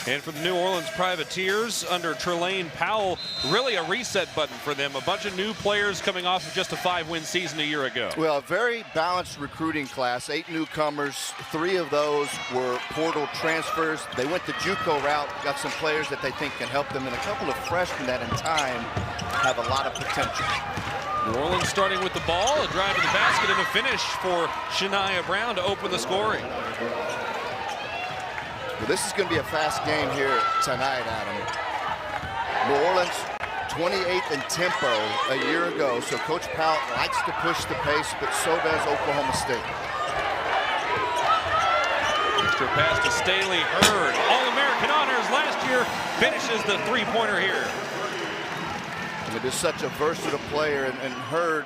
And for the New Orleans Privateers, under Trelane Powell, really a reset button for them. A bunch of new players coming off of just a 5-win season a year ago. Well, a very balanced recruiting class. 8 newcomers. 3 of those were portal transfers. They went the JUCO route, got some players that they think can help them, and a couple of freshmen that in time have a lot of potential. New Orleans starting with the ball, a drive to the basket and a finish for Shania Brown to open the scoring. Well, this is going to be a fast game here tonight, Adam. New Orleans 28th in tempo a year ago, so Coach Powell likes to push the pace, but so does Oklahoma State. Extra pass to Staley. Hurd, All-American honors last year, finishes the three-pointer here. And it is such a versatile player, and Hurd,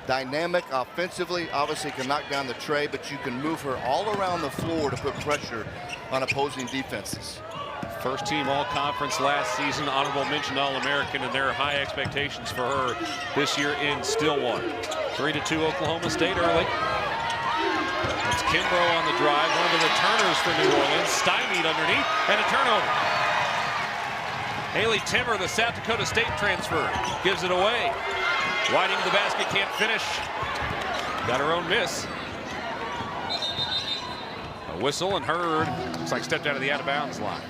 dynamic offensively, obviously can knock down the tray, but you can move her all around the floor to put pressure on opposing defenses. First team all-conference last season, honorable mention All-American, and there are high expectations for her this year in Stillwater. 3-2 Oklahoma State early. It's Kimbrough on the drive, one of the returners for New Orleans, stymied underneath, and a turnover. Haley Timmer, the South Dakota State transfer, gives it away. Whiting to the basket, can't finish. Got her own miss. A whistle, and Hurd looks like stepped out of the out-of-bounds line.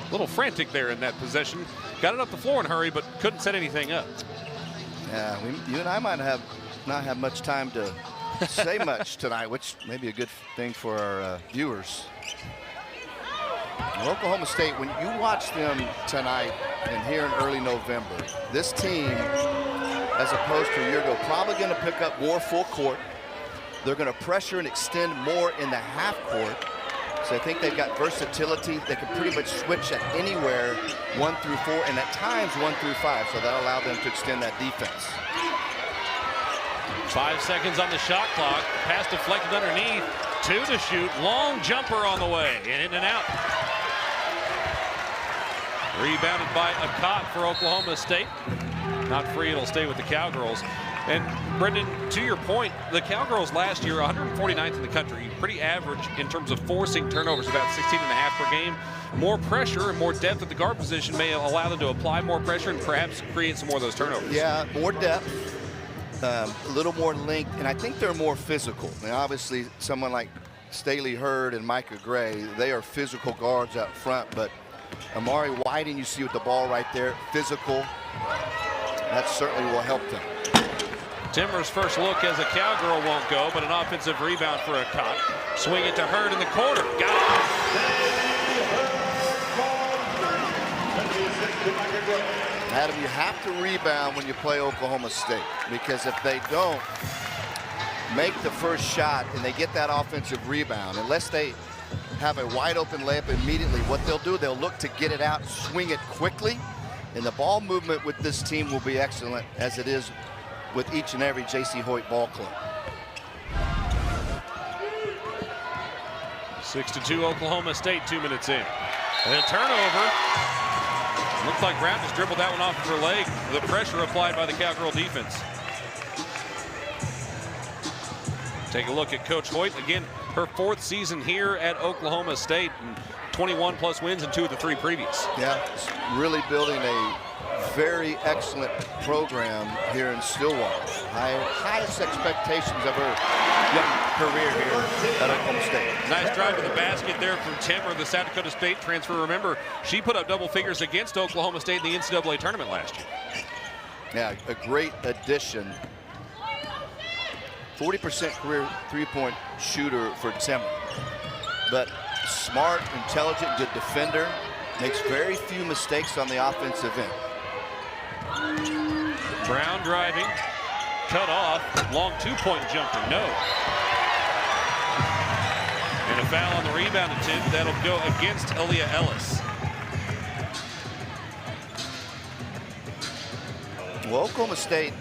A little frantic there in that possession. Got it up the floor in a hurry, but couldn't set anything up. Yeah, you and I might not have much time to say much tonight, which may be a good thing for our viewers. Oklahoma State, when you watch them tonight and here in early November, this team, as opposed to a year ago, probably going to pick up more full court. They're going to pressure and extend more in the half court. So I think they've got versatility. They can pretty much switch at anywhere 1 through 4 and at times 1 through 5. So that'll allow them to extend that defense. 5 seconds on the shot clock. Pass deflected underneath. 2 to shoot. Long jumper on the way. And in and out. Rebounded by Akot for Oklahoma State. Not free, it'll stay with the Cowgirls. And Brendan, to your point, the Cowgirls last year, 149th in the country, pretty average in terms of forcing turnovers, about 16.5 per game. More pressure and more depth at the guard position may allow them to apply more pressure and perhaps create some more of those turnovers. Yeah, more depth, a little more length, and I think they're more physical. And obviously, someone like Staley Hurd and Micah Gray, they are physical guards up front, but Amari Whiting, you see with the ball right there, physical. That certainly will help them. Timmer's first look as a Cowgirl won't go, but an offensive rebound for Akot. Swing it to Hurd in the corner. Got it. Adam, you have to rebound when you play Oklahoma State, because if they don't make the first shot and they get that offensive rebound, unless they have a wide open layup immediately, what they'll do, they'll look to get it out, swing it quickly, and the ball movement with this team will be excellent, as it is with each and every J.C. Hoyt ball club. 6-2 Oklahoma State, 2 minutes in. And a turnover. Looks like Brown just dribbled that one off of her leg. The pressure applied by the Cowgirl defense. Take a look at Coach Hoyt. Again, her 4th season here at Oklahoma State, and 21 plus wins in 2 of the 3 previous. Yeah, really building a very excellent program here in Stillwater. Highest expectations of her young career here at Oklahoma State. Nice drive to the basket there from Timmer, the South Dakota State transfer. Remember, she put up double figures against Oklahoma State in the NCAA tournament last year. Yeah, a great addition. 40% career three-point shooter for Timmer. But smart, intelligent, good defender. Makes very few mistakes on the offensive end. Brown driving, cut off, long 2-point jumper, no. And a foul on the rebound attempt. That'll go against Aaliyah Ellis. Well, Oklahoma State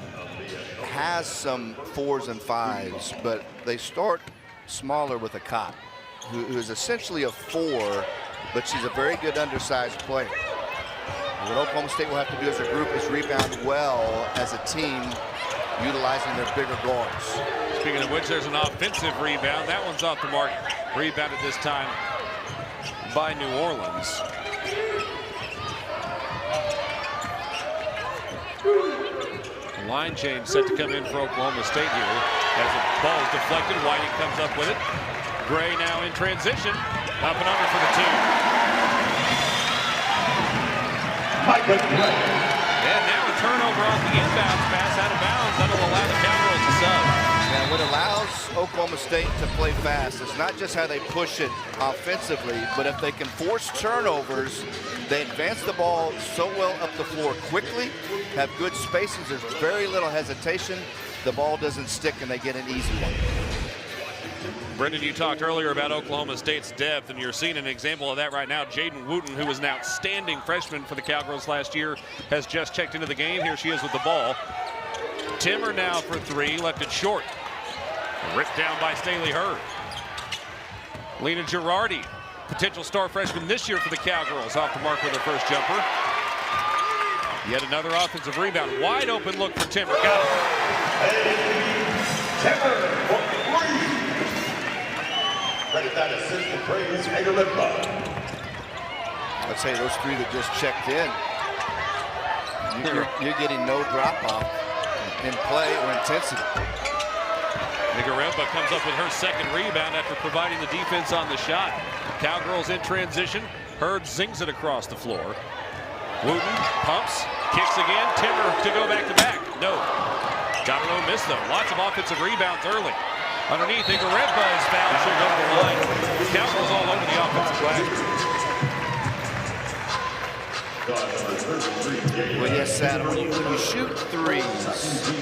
has some 4s and 5s, but they start smaller with Akot, who is essentially a 4, but she's a very good undersized player. What Oklahoma State will have to do as a group is rebound well as a team, utilizing their bigger guards. Speaking of which, there's an offensive rebound. That one's off the mark. Rebounded this time by New Orleans. Line change set to come in for Oklahoma State here. As the ball is deflected, Whiting comes up with it. Gray now in transition. Up and under for the two. And now a turnover off the inbounds pass out of bounds. That'll allow the Cowgirls to sub. And what allows Oklahoma State to play fast is not just how they push it offensively, but if they can force turnovers, they advance the ball so well up the floor quickly, have good spaces, there's very little hesitation, the ball doesn't stick and they get an easy one. Brendan, you talked earlier about Oklahoma State's depth, and you're seeing an example of that right now. Jaden Wooten, who was an outstanding freshman for the Cowgirls last year, has just checked into the game. Here she is with the ball. Timmer now for three, left it short. Ripped down by Staley Hurd. Lena Girardi, potential star freshman this year for the Cowgirls, off the mark with her first jumper. Yet another offensive rebound. Wide open look for Timmer. Got it. Timmer for three. Credit that assist to praise Hager Limbaugh. I'd say those three that just checked in, you're getting no drop off in play or intensity. Nigaremba comes up with her second rebound after providing the defense on the shot. Cowgirls in transition. Hurd zings it across the floor. Wooten pumps, kicks again. Timmer to go back-to-back. No. Got her own miss, though. Lots of offensive rebounds early. Underneath, Nigaremba is fouled. She'll go to the line. Cowgirls all over the offensive glass. Well, yes, Adam, when you shoot threes,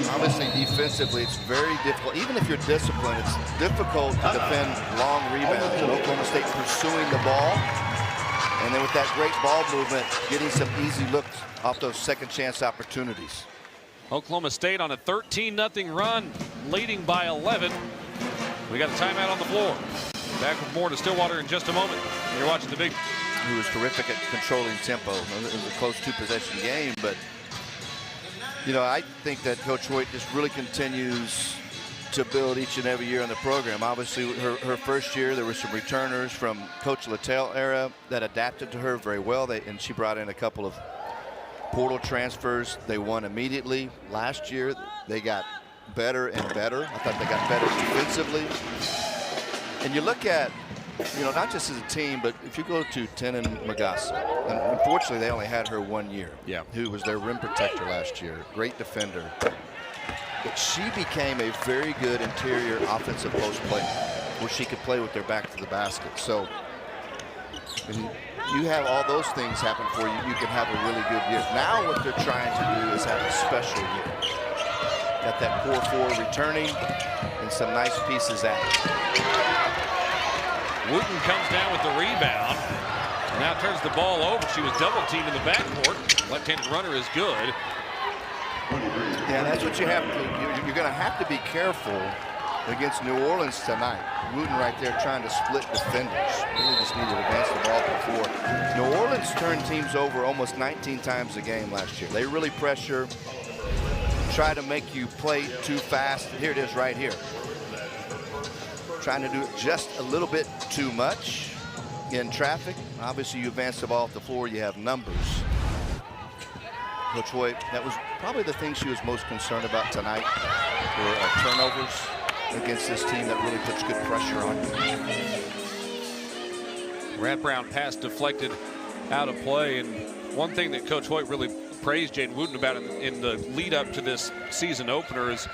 obviously defensively, it's very difficult. Even if you're disciplined, it's difficult to defend long rebounds. And Oklahoma State pursuing the ball. And then with that great ball movement, getting some easy looks off those second chance opportunities. Oklahoma State on a 13-0 run, leading by 11. We got a timeout on the floor. Back with more to Stillwater in just a moment. You're watching the Big. Who was terrific at controlling tempo. It was a close two-possession game, but you know, I think that Coach Hoyt just really continues to build each and every year in the program. Obviously, her first year, there were some returners from Coach Littell era that adapted to her very well. And she brought in a couple of portal transfers. They won immediately. Last year, they got better and better. I thought they got better defensively. And you look at, you know, not just as a team, but if you go to Tenon Magassa, and unfortunately they only had her 1 year. Yeah. Who was their rim protector last year, great defender. But she became a very good interior offensive post player, where she could play with their back to the basket. So when you have all those things happen for you, you can have a really good year. Now what they're trying to do is have a special year. Got that core four returning and some nice pieces at it. Wooten comes down with the rebound. Now turns the ball over. She was double teamed in the backcourt. Left-handed runner is good. Yeah, that's what you have to. You're going to have to be careful against New Orleans tonight. Wooten right there trying to split defenders. Really just need to advance the ball before. New Orleans turned teams over almost 19 times a game last year. They really pressure, try to make you play too fast. Here it is right here. Trying to do it just a little bit too much in traffic. Obviously, you advance the ball off the floor, you have numbers. Coach Hoyt, that was probably the thing she was most concerned about tonight, were turnovers against this team that really puts good pressure on you. Rat Brown pass deflected out of play, and one thing that Coach Hoyt really praised Jaden Wooten about in the lead up to this season opener is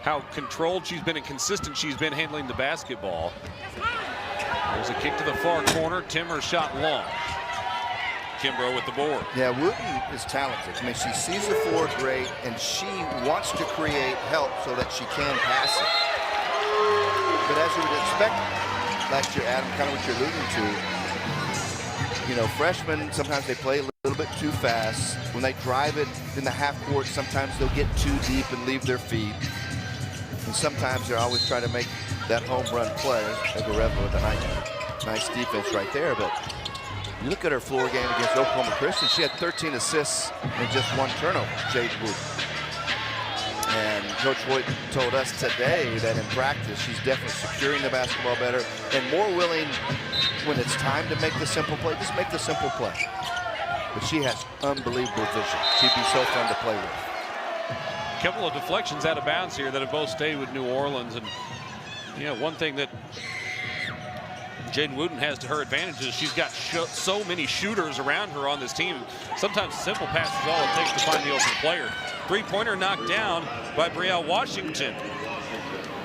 how controlled she's been and consistent she's been handling the basketball. There's a kick to the far corner. Timmer shot long. Kimbrough with the board. Yeah, Wooten is talented. I mean, she sees the floor great, and she wants to create help so that she can pass it. But as you would expect last year, Adam, kind of what you're alluding to, you know, freshmen, sometimes they play a little bit too fast. When they drive it in the half court, sometimes they'll get too deep and leave their feet. And sometimes they're always trying to make that home run play. Nigaremba with a nice defense right there. But you look at her floor game against Oklahoma Christian, she had 13 assists and just 1 turnover, Jaden Wooten. And Coach Hoyt told us today that in practice, she's definitely securing the basketball better and more willing when it's time to make the simple play, just make the simple play. But she has unbelievable vision. She'd be so fun to play with. A couple of deflections out of bounds here that have both stayed with New Orleans. And, you know, one thing that Jaden Wooten has to her advantage is she's got so many shooters around her on this team. Sometimes a simple pass is all it takes to find the open player. Three-pointer knocked down by Brielle Washington.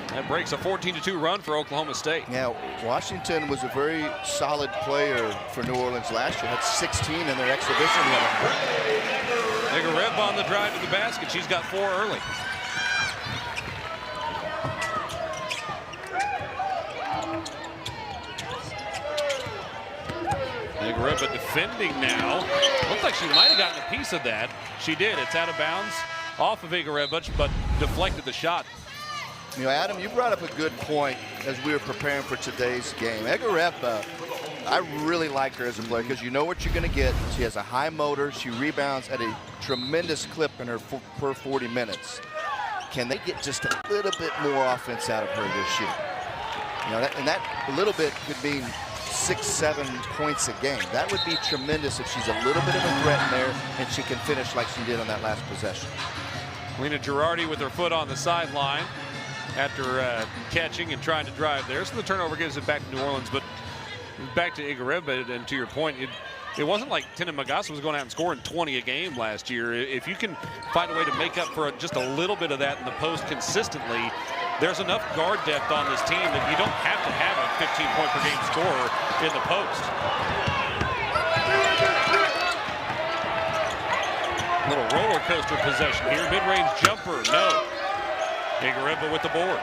That breaks a 14-2 run for Oklahoma State. Yeah, Washington was a very solid player for New Orleans last year. Had 16 in their exhibition run. Egareb on the drive to the basket. She's got 4 early. Egareb defending now. Looks like she might have gotten a piece of that. She did. It's out of bounds off of Egareb, but deflected the shot. You know, Adam, you brought up a good point as we were preparing for today's game. Egareb, I really like her as a player because you know what you're going to get. She has a high motor. She rebounds at a tremendous clip in her per 40 minutes. Can they get just a little bit more offense out of her this year? You know, and that little bit could mean 6-7 points a game. That would be tremendous if she's a little bit of a threat in there and she can finish like she did on that last possession. Lena Girardi with her foot on the sideline after catching and trying to drive there. So the turnover gives it back to New Orleans, but back to Egareb, and to your point, it wasn't like Tenin Magassa was going out and scoring 20 a game last year. If you can find a way to make up for just a little bit of that in the post consistently, there's enough guard depth on this team that you don't have to have a 15-point per game scorer in the post. Little roller coaster possession here. Mid-range jumper, no. Egareb with the board.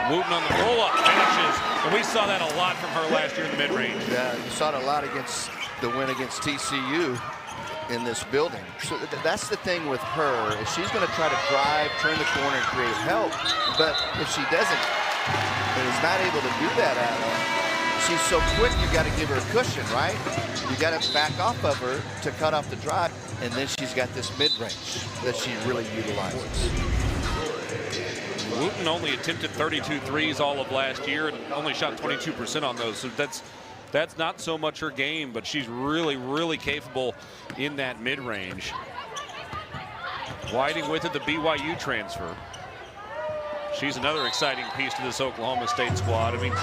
Wooten on the roll-up finishes, and we saw that a lot from her last year in the mid-range. Yeah, you saw it a lot against the win against TCU in this building. So that's the thing with her, is she's going to try to drive, turn the corner, and create help. But if she doesn't, and is not able to do that, Adam, she's so quick, you got to give her a cushion, right? You got to back off of her to cut off the drive, and then she's got this mid-range that she really utilizes. Wooten only attempted 32 threes all of last year and only shot 22% on those. So that's not so much her game, but she's really, really capable in that mid-range. Whiting with it, the BYU transfer. She's another exciting piece to this Oklahoma State squad. I mean,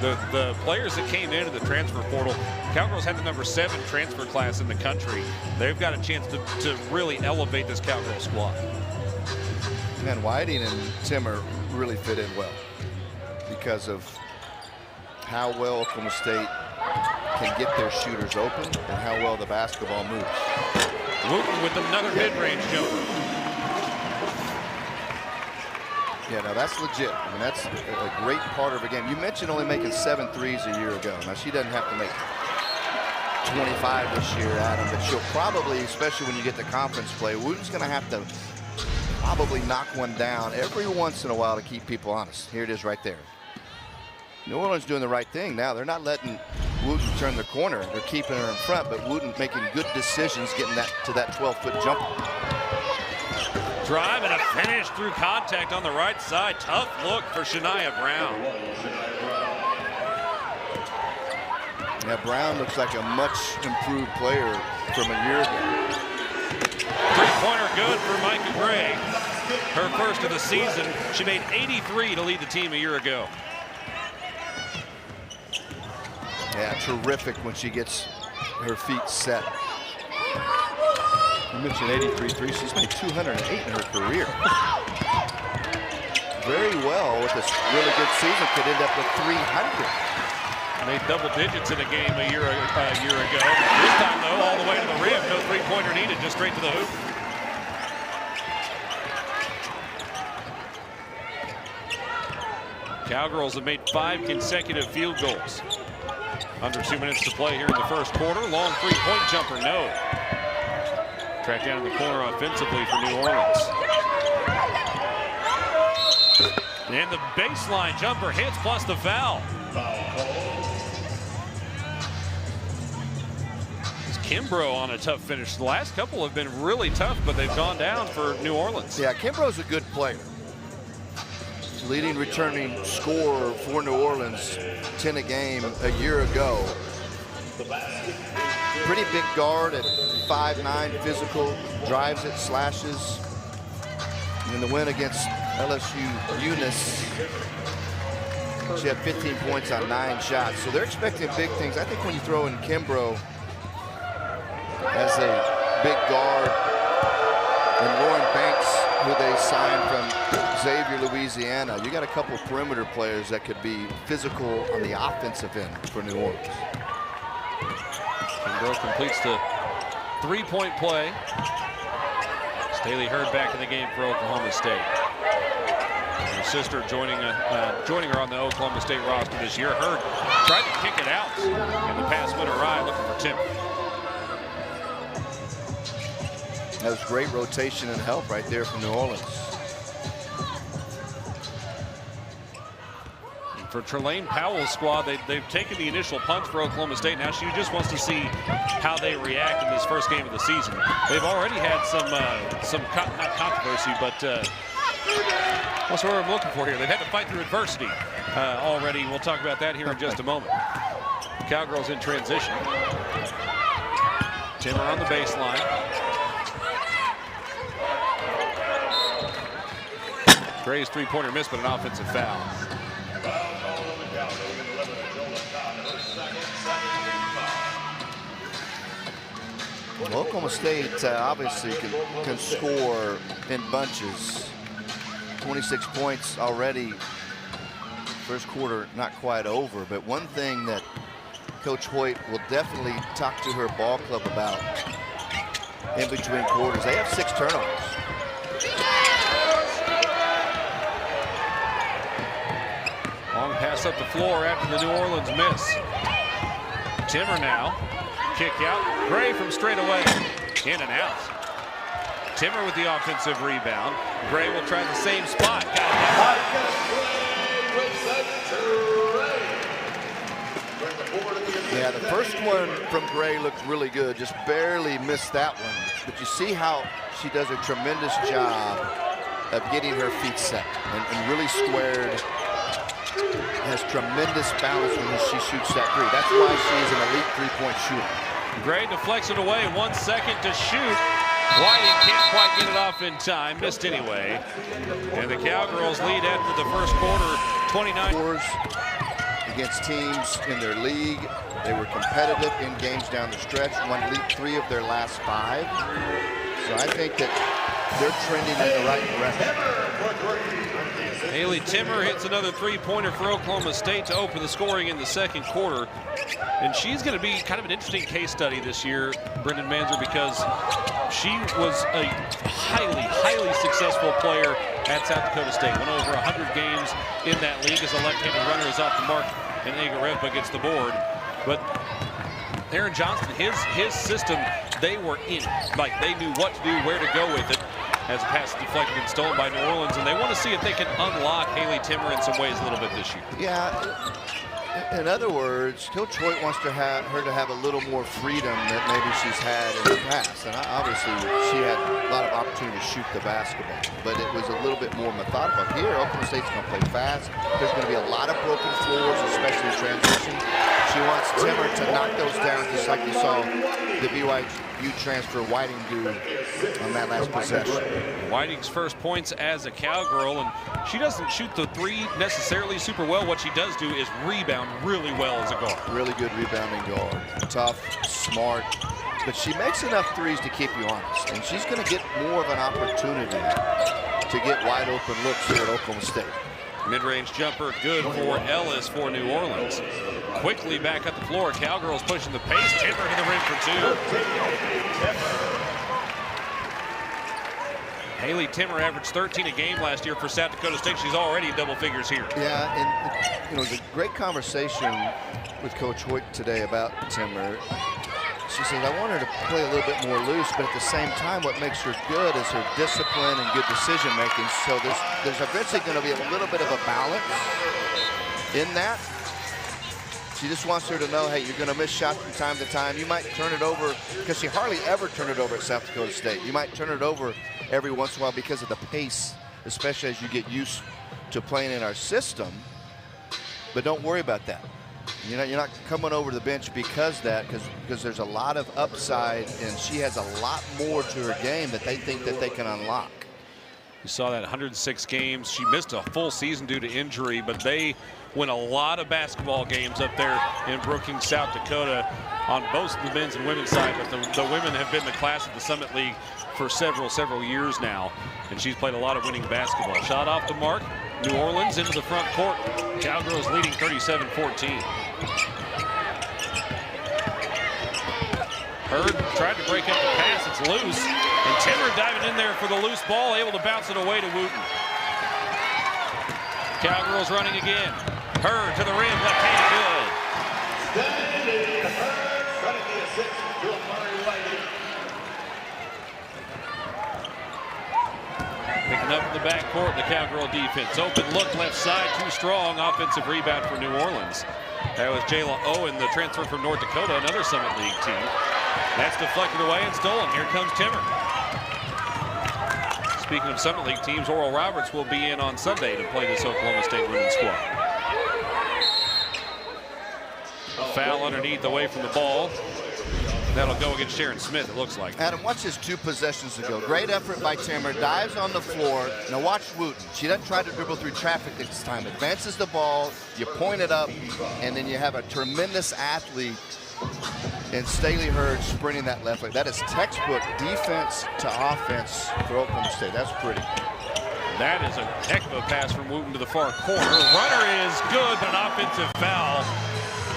the players that came into the transfer portal, Cowgirls had the #7 transfer class in the country. They've got a chance to really elevate this Cowgirl squad. And Whiting and Timmer really fit in well because of how well Oklahoma State can get their shooters open and how well the basketball moves. Wooten with another mid-range jumper. Yeah, no, that's legit. I mean, that's a great part of her game. You mentioned only making 7 threes a year ago. Now, she doesn't have to make 25 this year, Adam, but she'll probably, especially when you get to conference play, Wooten's going to have to probably knock one down every once in a while to keep people honest. Here it is right there. New Orleans doing the right thing now. They're not letting Wooten turn the corner. They're keeping her in front, but Wooten making good decisions, getting that to that 12-foot jumper. Drive and a finish through contact on the right side. Tough look for Shania Brown. Yeah, Brown looks like a much improved player from a year ago. Three-pointer good for Micah Gray. Her first of the season. She made 83 to lead the team a year ago. Yeah, terrific when she gets her feet set. You mentioned 83 threes. She's made 208 in her career. Very well with this really good season. Could end up with 300. Made double digits in a game a year ago. This time, though, all the way to the rim. No three-pointer needed, just straight to the hoop. Cowgirls have made 5 consecutive field goals. Under 2 minutes to play here in the first quarter. Long three-point jumper, no. Tracked down in the corner offensively for New Orleans. And the baseline jumper hits plus the foul. Kimbrough on a tough finish. The last couple have been really tough, but they've gone down for New Orleans. Yeah, Kimbrough's a good player. Leading returning scorer for New Orleans, 10 a game a year ago. Pretty big guard at 5'9", physical, drives it, slashes. In the win against LSU Eunice, she had 15 points on 9 shots. So they're expecting big things. I think when you throw in Kimbrough as a big guard, and Lauren Banks, who they signed from Xavier, Louisiana, you got a couple perimeter players that could be physical on the offensive end for New Orleans. Kimbrough completes the three-point play. Staley Hurd back in the game for Oklahoma State. Her sister joining her on the Oklahoma State roster this year. Hurd tried to kick it out in the pass went awry, looking for Timmer. That was great rotation and help right there from New Orleans. For Trelane Powell's squad, they've taken the initial punch for Oklahoma State. Now she just wants to see how they react in this first game of the season. They've already had some not controversy, but what's the word I'm looking for here? They've had to fight through adversity already. We'll talk about that here in just a moment. Cowgirls in transition. Timmer on the baseline. Gray's three-pointer missed, but an offensive foul. Well, Oklahoma State obviously can score in bunches. 26 points already. First quarter not quite over, but one thing that Coach Hoyt will definitely talk to her ball club about in between quarters, they have 6 turnovers. Long pass up the floor after the New Orleans miss. Timmer now. Kick out. Gray from straight away. In and out. Timmer with the offensive rebound. Gray will try the same spot. Got it. Yeah, the first one from Gray looked really good. Just barely missed that one. But you see how she does a tremendous job of getting her feet set and really squared. Has tremendous balance when she shoots that three. That's why she's an elite three-point shooter. Gray deflects it away. 1 second to shoot. Whiting can't quite get it off in time. Missed anyway. And the Cowgirls lead after the first quarter, 29. Scores against teams in their league. They were competitive in games down the stretch. Won 3 of their last 5. So I think that they're trending in the right direction. Haley Timmer hits another three-pointer for Oklahoma State to open the scoring in the second quarter. And she's going to be kind of an interesting case study this year, Brendan Manzer, because she was a highly successful player at South Dakota State. Went over 100 games in that league as a left-handed runner is off the mark, and Agareva gets the board. But Aaron Johnston, his system, they were in it. Like, they knew what to do, where to go with it. As a pass deflected and stolen by New Orleans, and they want to see if they can unlock Haley Timmer in some ways a little bit this year. Yeah, in other words, Coach Hoyt wants her to have a little more freedom that maybe she's had in the past. And obviously, she had a lot of opportunity to shoot the basketball, but it was a little bit more methodical. Here, Oklahoma State's going to play fast. There's going to be a lot of broken floors, especially in transition. She wants Timmer to knock those down, just like you saw the BYU transfer Whiting do on that last possession. Whiting's first points as a Cowgirl, and she doesn't shoot the three necessarily super well. What she does do is rebound really well as a guard. Really good rebounding guard. Tough, smart, but she makes enough threes to keep you honest, and she's going to get more of an opportunity to get wide open looks here at Oklahoma State. Mid-range jumper good for Ellis for New Orleans. Quickly back up the floor. Cowgirls pushing the pace. Timmer to the rim for 2. Haley Timmer averaged 13 a game last year for South Dakota State. She's already in double figures here. Yeah, and you know, the great conversation with Coach Hoyt today about Timmer. She says, I want her to play a little bit more loose, but at the same time, what makes her good is her discipline and good decision-making. So there's eventually going to be a little bit of a balance in that. She just wants her to know, hey, you're going to miss shots from time to time. You might turn it over, because she hardly ever turned it over at South Dakota State. You might turn it over every once in a while because of the pace, especially as you get used to playing in our system. But don't worry about that. You're not coming over to the bench because there's a lot of upside, and she has a lot more to her game that they think that they can unlock. You saw that 106 games. She missed a full season due to injury, but they win a lot of basketball games up there in Brookings, South Dakota, on both the men's and women's side. But the women have been the class of the Summit League for several years now, and she's played a lot of winning basketball. Shot off the mark. New Orleans into the front court. Cowgirls leading 37-14. Hurd tried to break up the pass. It's loose. And Timmer diving in there for the loose ball, able to bounce it away to Wooten. Cowgirls running again. Hurd to the rim, left hand good. Standing Hurd, running the assist to Amari Whiting. Picking up in the backcourt, the Cowgirl defense. Open look left side, too strong. Offensive rebound for New Orleans. That was Jayla Owen, the transfer from North Dakota, another Summit League team. That's deflected away and stolen. Here comes Timmer. Speaking of Summit League teams, Oral Roberts will be in on Sunday to play this Oklahoma State women's squad. Foul underneath, away from the ball. That'll go against Sharon Smith, it looks like. Adam, watch this 2 possessions ago. Great effort by Timmer, dives on the floor. Now watch Wooten. She doesn't try to dribble through traffic this time. Advances the ball, you point it up, and then you have a tremendous athlete in Staley Hurd sprinting that left leg. That is textbook defense to offense for Oklahoma State. That's pretty. That is a heck of a pass from Wooten to the far corner. Runner is good, but an offensive foul.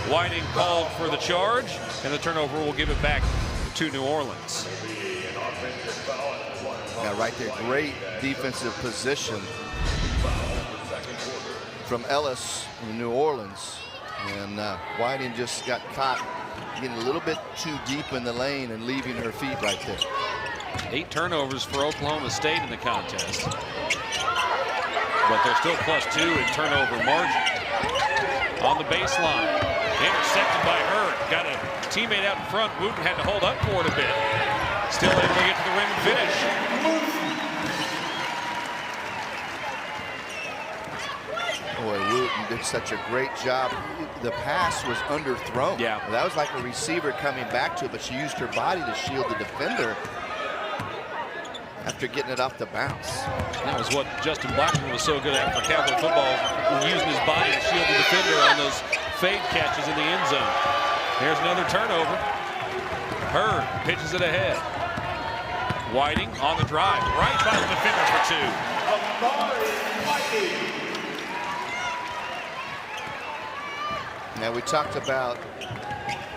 Whiting called for the charge, and the turnover will give it back to New Orleans. Yeah, right there, great defensive position from Ellis in New Orleans. And Whiting just got caught getting a little bit too deep in the lane and leaving her feet right there. 8 turnovers for Oklahoma State in the contest. But they're still +2 in turnover margin. On the baseline. Intercepted by Hurd. Got a teammate out in front. Wooten had to hold up for it a bit. Still able to get to the rim and finish. Boy, Wooten did such a great job. The pass was underthrown. Yeah. That was like a receiver coming back to it, but she used her body to shield the defender after getting it off the bounce. That was what Justin Blackman was so good at for Cowboy football, using his body to shield the defender on those fade catches in the end zone. Here's another turnover. Hurd pitches it ahead. Whiting on the drive, right by the defender for 2. Amari Whiting. Now, we talked about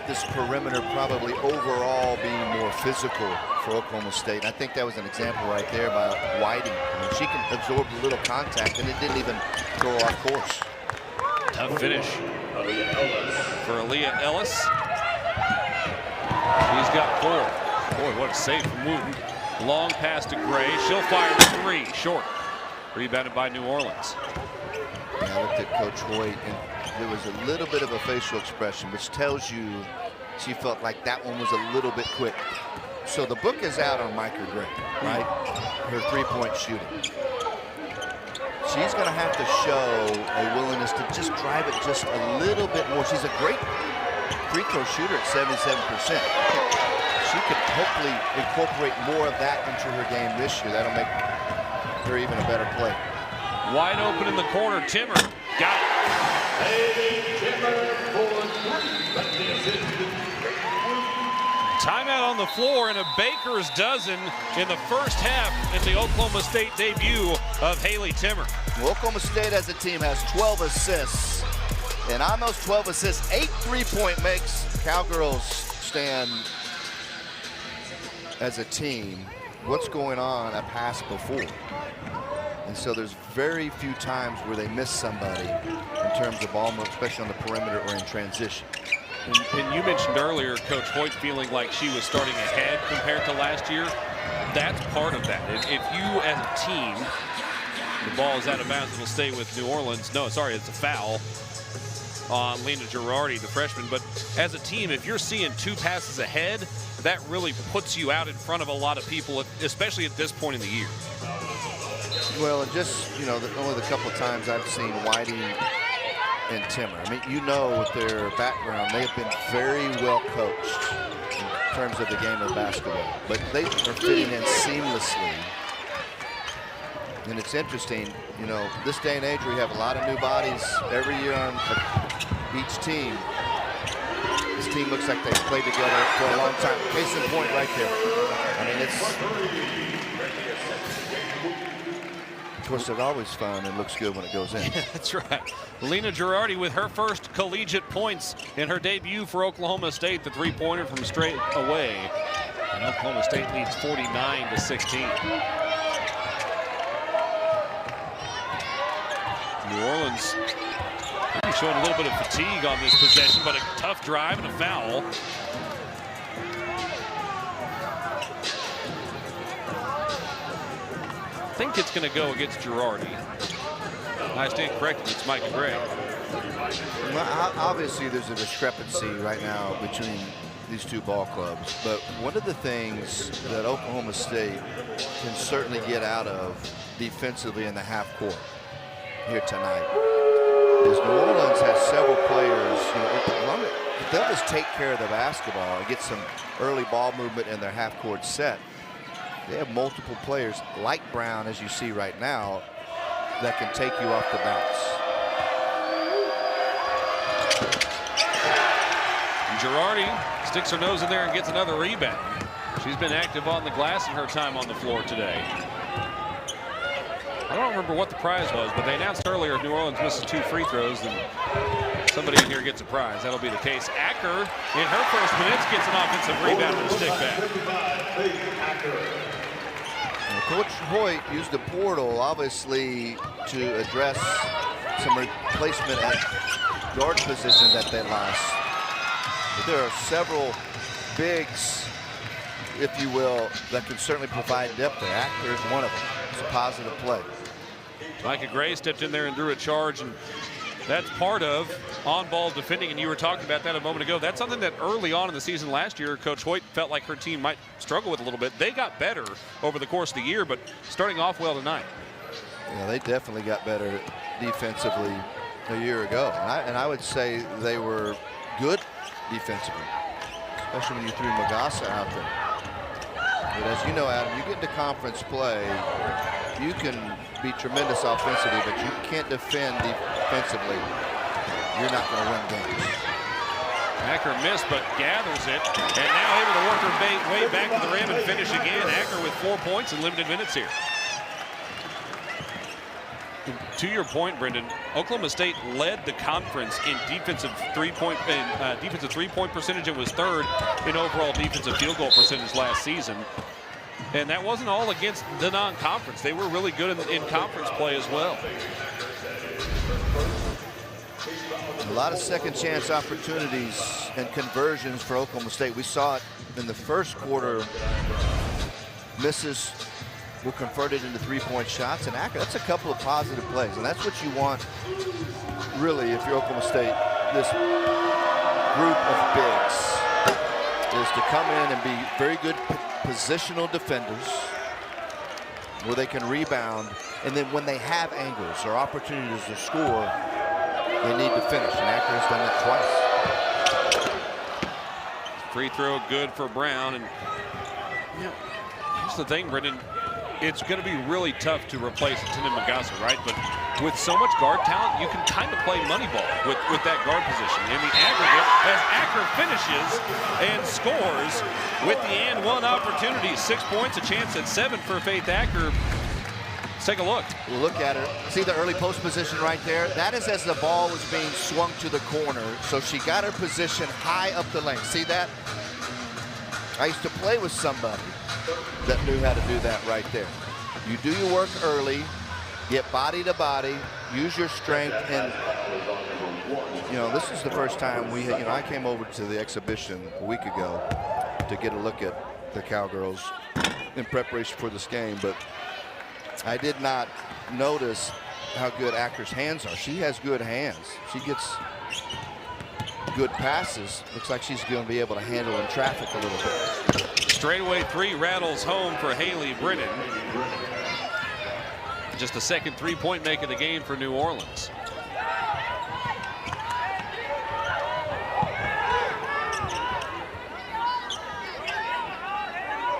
this perimeter probably overall being more physical for Oklahoma State. I think that was an example right there by Whiting. I mean, she can absorb a little contact, and it didn't even throw her off course. Tough finish for Aaliyah Ellis. He's got 4. Boy, what a save from Wooten. Long pass to Gray. She'll fire the 3. Short. Rebounded by New Orleans. Yeah, I looked at Coach Hoyt, and there was a little bit of a facial expression, which tells you she felt like that one was a little bit quick. So the book is out on Micah Gray, right? Her 3-point shooting. She's going to have to show a willingness to just drive it just a little bit more. She's a great free throw shooter at 77%. She could hopefully incorporate more of that into her game this year. That'll make her even a better play. Wide open in the corner. Timmer got it. Timeout on the floor and a baker's dozen in the first half in the Oklahoma State debut of Haley Timmer. Oklahoma State as a team has 12 assists. And on those 12 assists, 8 3-point makes. Cowgirls stand as a team. What's going on? A pass before. And so there's very few times where they miss somebody in terms of ball move, especially on the perimeter or in transition. And you mentioned earlier Coach Hoyt feeling like she was starting ahead compared to last year. That's part of that. If you as a team, the ball is out of bounds, it'll stay with New Orleans. No, sorry, it's a foul. on Lena Girardi, the freshman. But as a team, if you're seeing 2 passes ahead, that really puts you out in front of a lot of people, especially at this point in the year. Well, and just, only the couple of times I've seen Whitey and Timmer. I mean, with their background, they have been very well coached in terms of the game of basketball. But they are fitting in seamlessly. And it's interesting, this day and age we have a lot of new bodies every year on each team. This team looks like they've played together for a long time. Case in point right there. I mean, of course, it's always fun and looks good when it goes in. That's right. Lena Girardi with her first collegiate points in her debut for Oklahoma State, the 3-pointer from straight away. And Oklahoma State leads 49-16. New Orleans maybe showing a little bit of fatigue on this possession, but a tough drive and a foul. I think it's going to go against Girardi. I stand corrected. It's Micah Gray. Well, obviously, there's a discrepancy right now between these 2 ball clubs. But one of the things that Oklahoma State can certainly get out of defensively in the half court here tonight is New Orleans has several players, if they'll just take care of the basketball and get some early ball movement in their half court set. They have multiple players like Brown, as you see right now, that can take you off the bounce. Girardi sticks her nose in there and gets another rebound. She's been active on the glass in her time on the floor today. I don't remember what the prize was, but they announced earlier if New Orleans misses 2 free throws, then somebody in here gets a prize. That'll be the case. Acker, in her first minutes, gets an offensive rebound and a stick back. Coach Hoyt used the portal, obviously, to address some replacement at guard position that they lost. But there are several bigs, if you will, that can certainly provide depth there. Acker is one of them. It's a positive play. Micah Gray stepped in there and drew a charge, and that's part of on-ball defending, and you were talking about that a moment ago. That's something that early on in the season last year, Coach Hoyt felt like her team might struggle with a little bit. They got better over the course of the year, but starting off well tonight. Yeah, they definitely got better defensively a year ago. And I would say they were good defensively, especially when you threw Magassa out there. But as you know, Adam, you get into conference play, you can be tremendous offensively, but you can't defend defensively. You're not going to win games. Acker missed, but gathers it, and now able to work her way back to the rim and finish again. Acker with 4 points in limited minutes here. To your point, Brendan, Oklahoma State led the conference in defensive three-point percentage and was 3rd in overall defensive field goal percentage last season. And that wasn't all against the non-conference. They were really good in conference play as well. A lot of second chance opportunities and conversions for Oklahoma State. We saw it in the first quarter. Misses were converted into 3-point shots, and Acker, that's a couple of positive plays, and that's what you want really if you're Oklahoma State. This group of bigs is to come in and be very good positional defenders where they can rebound, and then when they have angles or opportunities to score, they need to finish, and Acker has done that twice. Free throw good for Brown, and here's the thing, Brendan. It's going to be really tough to replace Tina Magassa, right? But with so much guard talent, you can kind of play money ball with that guard position. In the aggregate, as Acker finishes and scores with the and one opportunity. 6 points, a chance at 7 for Faith Acker. Let's take a look. We'll look at her. See the early post position right there? That is as the ball was being swung to the corner. So she got her position high up the lane. See that? I used to play with somebody that knew how to do that right there. You do your work early, get body to body, use your strength, and this is the first time I came over to the exhibition a week ago to get a look at the Cowgirls in preparation for this game, but I did not notice how good Acker's hands are. She has good hands. She gets good passes. Looks like she's going to be able to handle in traffic a little bit. Straightaway three rattles home for Haley Brennan. Just the second three-point make of the game for New Orleans.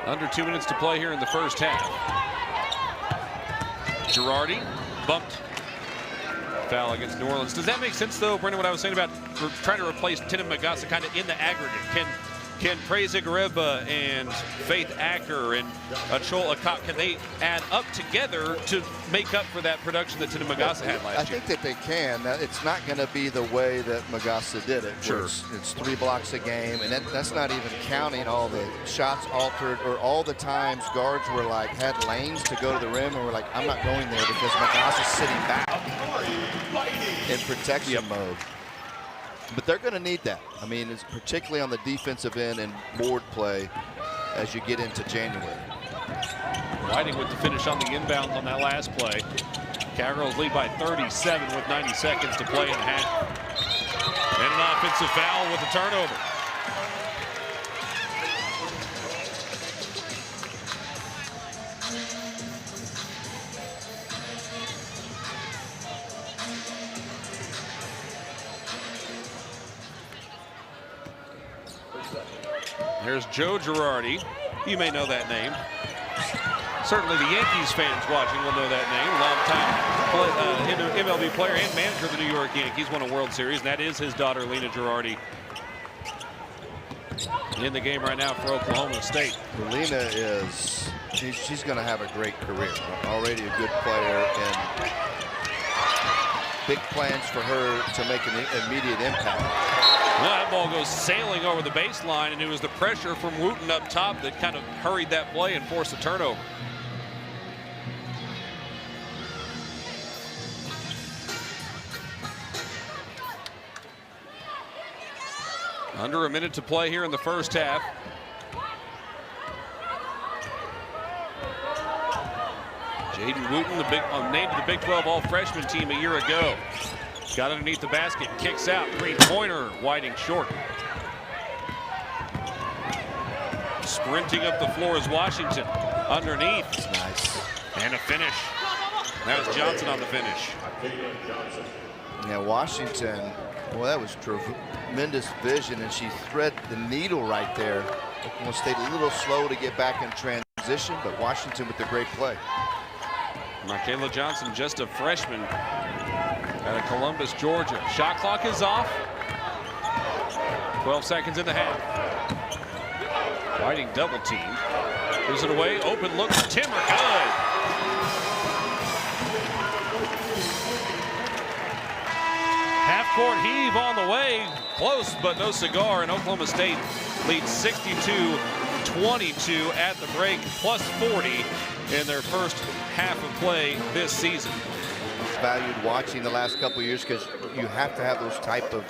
Under 2 minutes to play here in the first half. Girardi bumped. Foul against New Orleans. Does that make sense, though, Brendan, what I was saying about trying to replace Tina Magassa kind of in the aggregate? Can Praise Igoreba and Faith Acker and Achol Akot, can they add up together to make up for that production that Tina Magassa had last year? I think that they can. Now, it's not going to be the way that Magassa did it. Sure. It's 3 blocks a game, and that's not even counting all the shots altered or all the times guards were like, had lanes to go to the rim and were like, I'm not going there because Magassa's sitting back in protection mode. But they're going to need that. I mean, it's particularly on the defensive end and board play as you get into January. Whiting with the finish on the inbound on that last play. Cowgirls lead by 37 with 90 seconds to play in half. And an offensive foul with a turnover. Here's Joe Girardi. You may know that name. Certainly the Yankees fans watching will know that name. Longtime MLB player and manager of the New York Yankees. Won a World Series, and that is his daughter, Lena Girardi. In the game right now for Oklahoma State. Lena is, she's going to have a great career. Already a good player, and big plans for her to make an immediate impact. Well, that ball goes sailing over the baseline, and it was the pressure from Wooten up top that kind of hurried that play and forced a turnover. Under a minute to play here in the first half. Jaden Wooten, named to the Big 12 All-Freshman team a year ago. Got underneath the basket, kicks out, three-pointer, Whiting short. Sprinting up the floor is Washington. Underneath. Nice. And a finish. That was Johnson on the finish. Yeah, Washington, well, that was tremendous vision, and she thread the needle right there. Oklahoma State a little slow to get back in transition, but Washington with the great play. Michaela Johnson, just a freshman out of Columbus, Georgia. Shot clock is off. 12 seconds in the half. Whiting double teamed. Gives it away. Open look for Timmer. Good. Half court heave on the way. Close, but no cigar. And Oklahoma State leads 62-22 at the break, plus 40 in their first half of play this season. Valued watching the last couple of years because you have to have those type of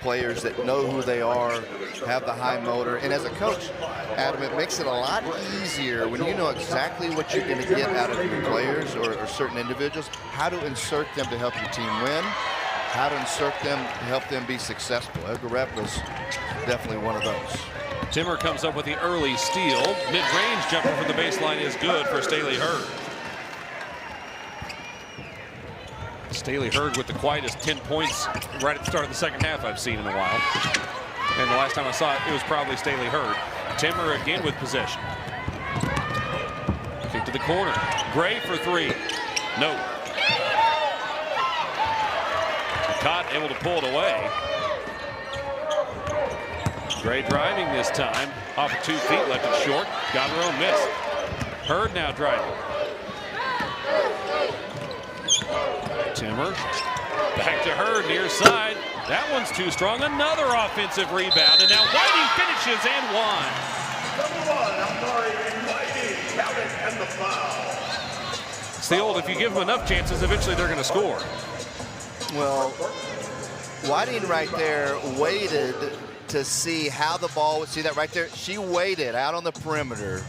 players that know who they are, have the high motor. And as a coach, Adam, it makes it a lot easier when you know exactly what you're going to get out of your players or certain individuals, how to insert them to help your team win, how to insert them to help them be successful. Igoreba definitely one of those. Timmer comes up with the early steal. Mid-range jumper from the baseline is good for Staley Hurd. Staley Hurd with the quietest 10 points right at the start of the second half I've seen in a while. And the last time I saw it, it was probably Staley Hurd. Timmer again with possession. Kick to the corner. Gray for three. No. Caught, able to pull it away. Gray driving this time. Off of 2 feet, left it short. Got her own miss. Hurd now driving. Timmer. Back to Hurd, near side. That one's too strong. Another offensive rebound. And now Whiting finishes and one. And the foul. It's the old, if you give them enough chances, eventually they're going to score. Well, Whiting right there waited to see how the ball would, see that right there? She waited out on the perimeter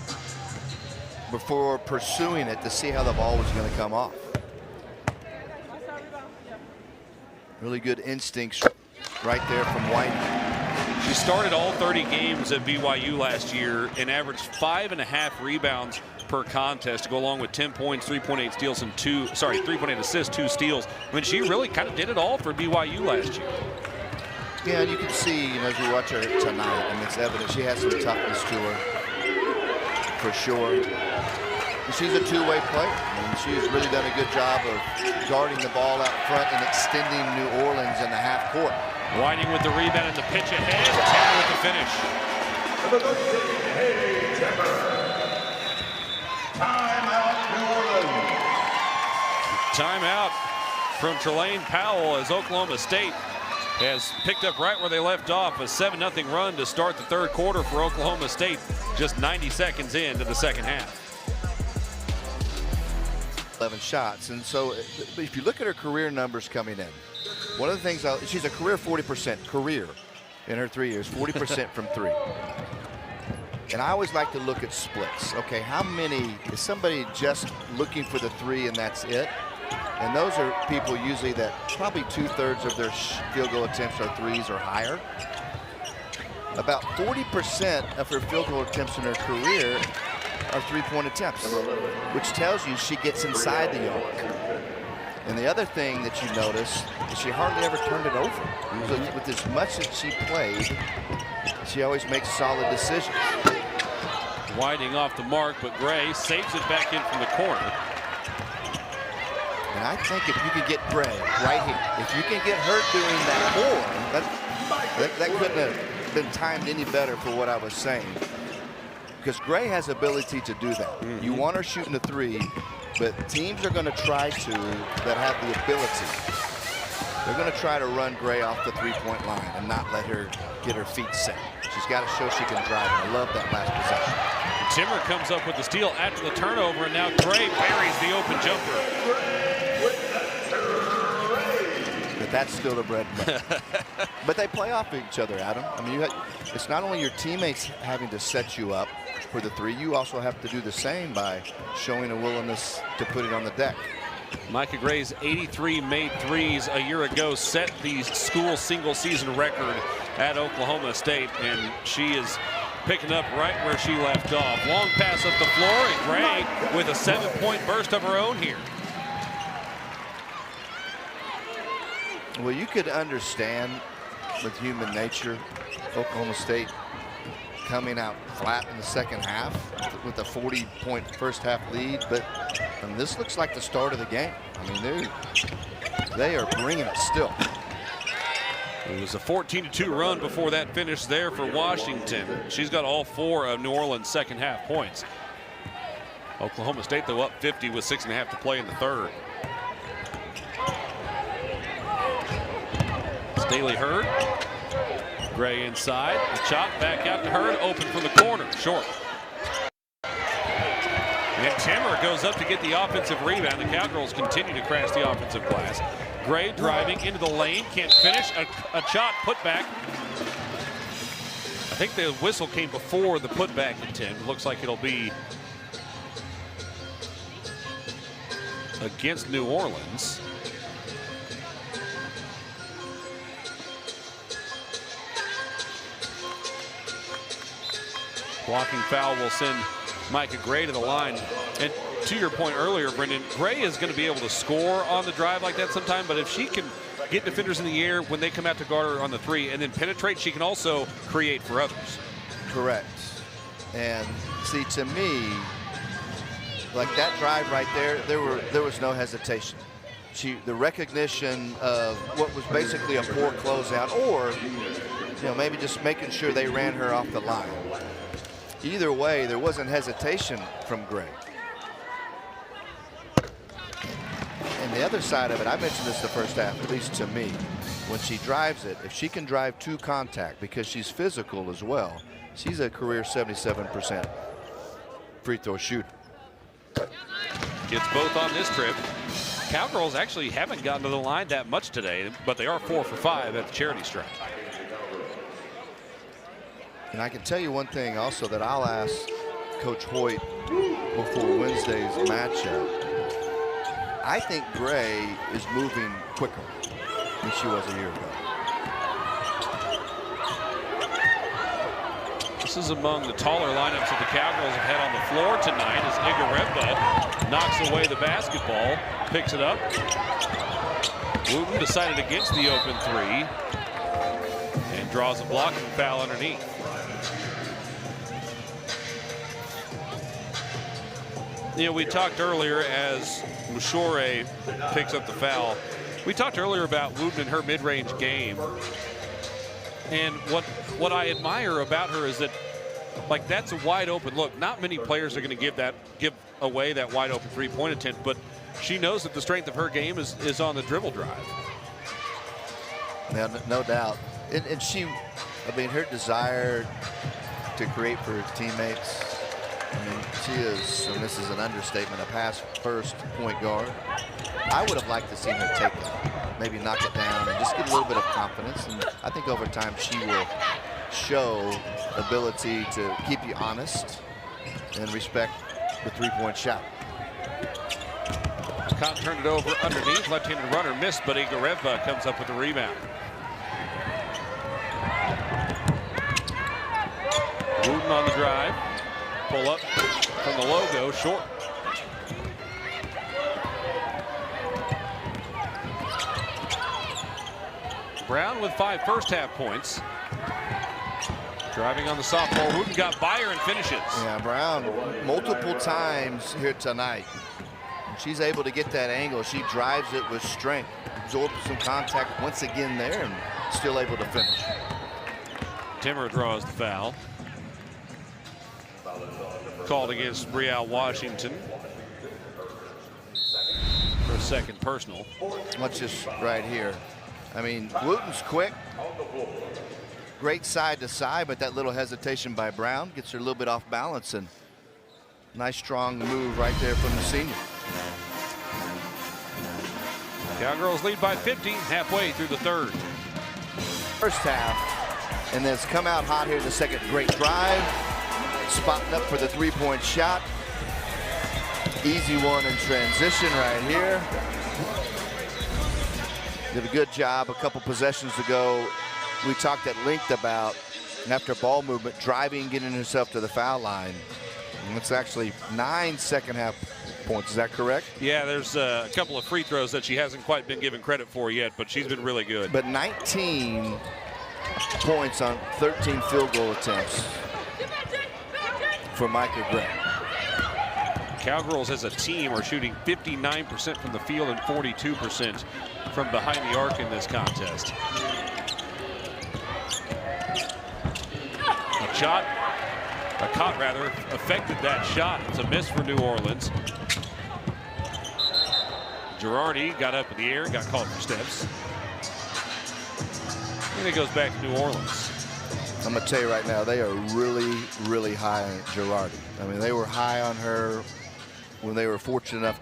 before pursuing it to see how the ball was going to come off. Really good instincts right there from Whiting. She started all 30 games at BYU last year and averaged 5.5 rebounds per contest to go along with 10 points, 3.8 steals, and 3.8 assists, 2 steals. I mean, she really kind of did it all for BYU last year. Yeah, and you can see, as we watch her tonight, and it's evident she has some toughness to her, for sure. And she's a two-way player. I mean, she's really done a good job of guarding the ball out front and extending New Orleans in the half court. Whiting with the rebound and the pitch ahead. Tammer with the finish. Timeout, New Orleans. Timeout from Trelane Powell as Oklahoma State has picked up right where they left off. A 7-0 run to start the third quarter for Oklahoma State, just 90 seconds into the second half. 11 shots. And so if you look at her career numbers coming in, one of the things, she's a career 40% career in her 3 years, 40% from 3. And I always like to look at splits. Okay, how many, is somebody just looking for the 3 and that's it? And those are people usually that probably 2/3 of their field goal attempts are 3s or higher. About 40% of her field goal attempts in her career are 3-point attempts, which tells you she gets inside the arc. And the other thing that you notice is she hardly ever turned it over. So with as much as she played, she always makes solid decisions. Whiting off the mark, but Gray saves it back in from the corner. And I think if you could get Gray right here, if you can get her doing that more, that couldn't have been timed any better for what I was saying. Because Gray has ability to do that. You want her shooting a 3, but teams are going to try to, that have the ability, they're going to try to run Gray off the 3-point line and not let her get her feet set. She's got to show she can drive. I love that last possession. Timmer comes up with the steal after the turnover, and now Gray buries the open jumper. But that's still the bread and butter. But they play off each other, Adam. I mean, it's not only your teammates having to set you up for the 3, you also have to do the same by showing a willingness to put it on the deck. Micah Gray's 83 made threes a year ago set the school single season record at Oklahoma State, and she is picking up right where she left off. Long pass up the floor, and Gray with a 7-point burst of her own here. Well, you could understand with human nature, Oklahoma State coming out flat in the second half with a 40-point first half lead, but this looks like the start of the game. I mean, they are bringing it still. It was a 14-2 run before that finish there for Washington. She's got all 4 of New Orleans' second half points. Oklahoma State, though, up 50 with 6.5 to play in the third. Staley Hurd. Gray inside. The chop back out to Hurd. Open from the corner. Short. And Timmer goes up to get the offensive rebound. The Cowgirls continue to crash the offensive glass. Gray driving into the lane. Can't finish. A chop put back. I think the whistle came before the putback attempt. Looks like it'll be against New Orleans. Blocking foul will send Micah Gray to the line. And to your point earlier, Brendan, Gray is going to be able to score on the drive like that sometime, but if she can get defenders in the air when they come out to guard her on the 3 and then penetrate, she can also create for others. Correct. And see, to me, like that drive right there, there was no hesitation. The recognition of what was basically a poor closeout, or maybe just making sure they ran her off the line. Either way, there wasn't hesitation from Gray. And the other side of it, I mentioned this the first half, at least to me, when she drives it, if she can drive to contact, because she's physical as well, she's a career 77% free throw shooter. Gets both on this trip. Cowgirls actually haven't gotten to the line that much today, but they are 4 for 5 at the charity stripe. And I can tell you one thing also that I'll ask Coach Hoyt before Wednesday's matchup. I think Gray is moving quicker. than she was a year ago. This is among the taller lineups that the Cowgirls have had on the floor tonight as Igareva knocks away the basketball, picks it up. Wooten decided against the open three and draws a blocking foul underneath. You know, we talked earlier as Moushore picks up the foul. We talked earlier about Wooten and her mid-range game. And what I admire about her is that, like, that's a wide open look. Not many players are going to give away that wide open three-point attempt, but she knows that the strength of her game is on the dribble drive. Yeah, no doubt. And she, I mean, her desire to create for her teammates, I mean, she is, and this is an understatement, a pass-first point guard. I would have liked to see her take it, maybe knock it down, and just get a little bit of confidence. And I think over time she will show ability to keep you honest and respect the three-point shot. Cotton turned it over underneath. Left-handed runner missed, but Igareva comes up with the rebound. Wooten on the drive. Pull up from the logo, short. Brown with 5 first-half points. Driving on the sophomore. Wooten got by her and finishes. Yeah, Brown multiple times here tonight. She's able to get that angle. She drives it with strength, absorbs some contact once again there, and still able to finish. Timmer draws the foul. Called against Brielle Washington for a second personal. Watch this right here. I mean, Wooten's quick. Great side to side, but that little hesitation by Brown gets her a little bit off balance, and nice strong move right there from the senior. Cowgirls lead by 50 halfway through the third. First half, and then it's come out hot here in the second. Great drive, spotting up for the three-point shot. Easy one in transition right here. Did a good job a couple possessions ago. We talked at length about, after ball movement, driving, getting herself to the foul line. And it's actually 9 second-half points. Is that correct? Yeah, there's a couple of free throws that she hasn't quite been given credit for yet, but she's been really good. But 19 points on 13 field goal attempts for Micah Gray. Cowgirls as a team are shooting 59% from the field and 42% from behind the arc in this contest. A cot rather, affected that shot. It's a miss for New Orleans. Girardi got up in the air, got called for steps. And it goes back to New Orleans. I'm going to tell you right now, they are really, really high on Girardi. I mean, they were high on her when they were fortunate enough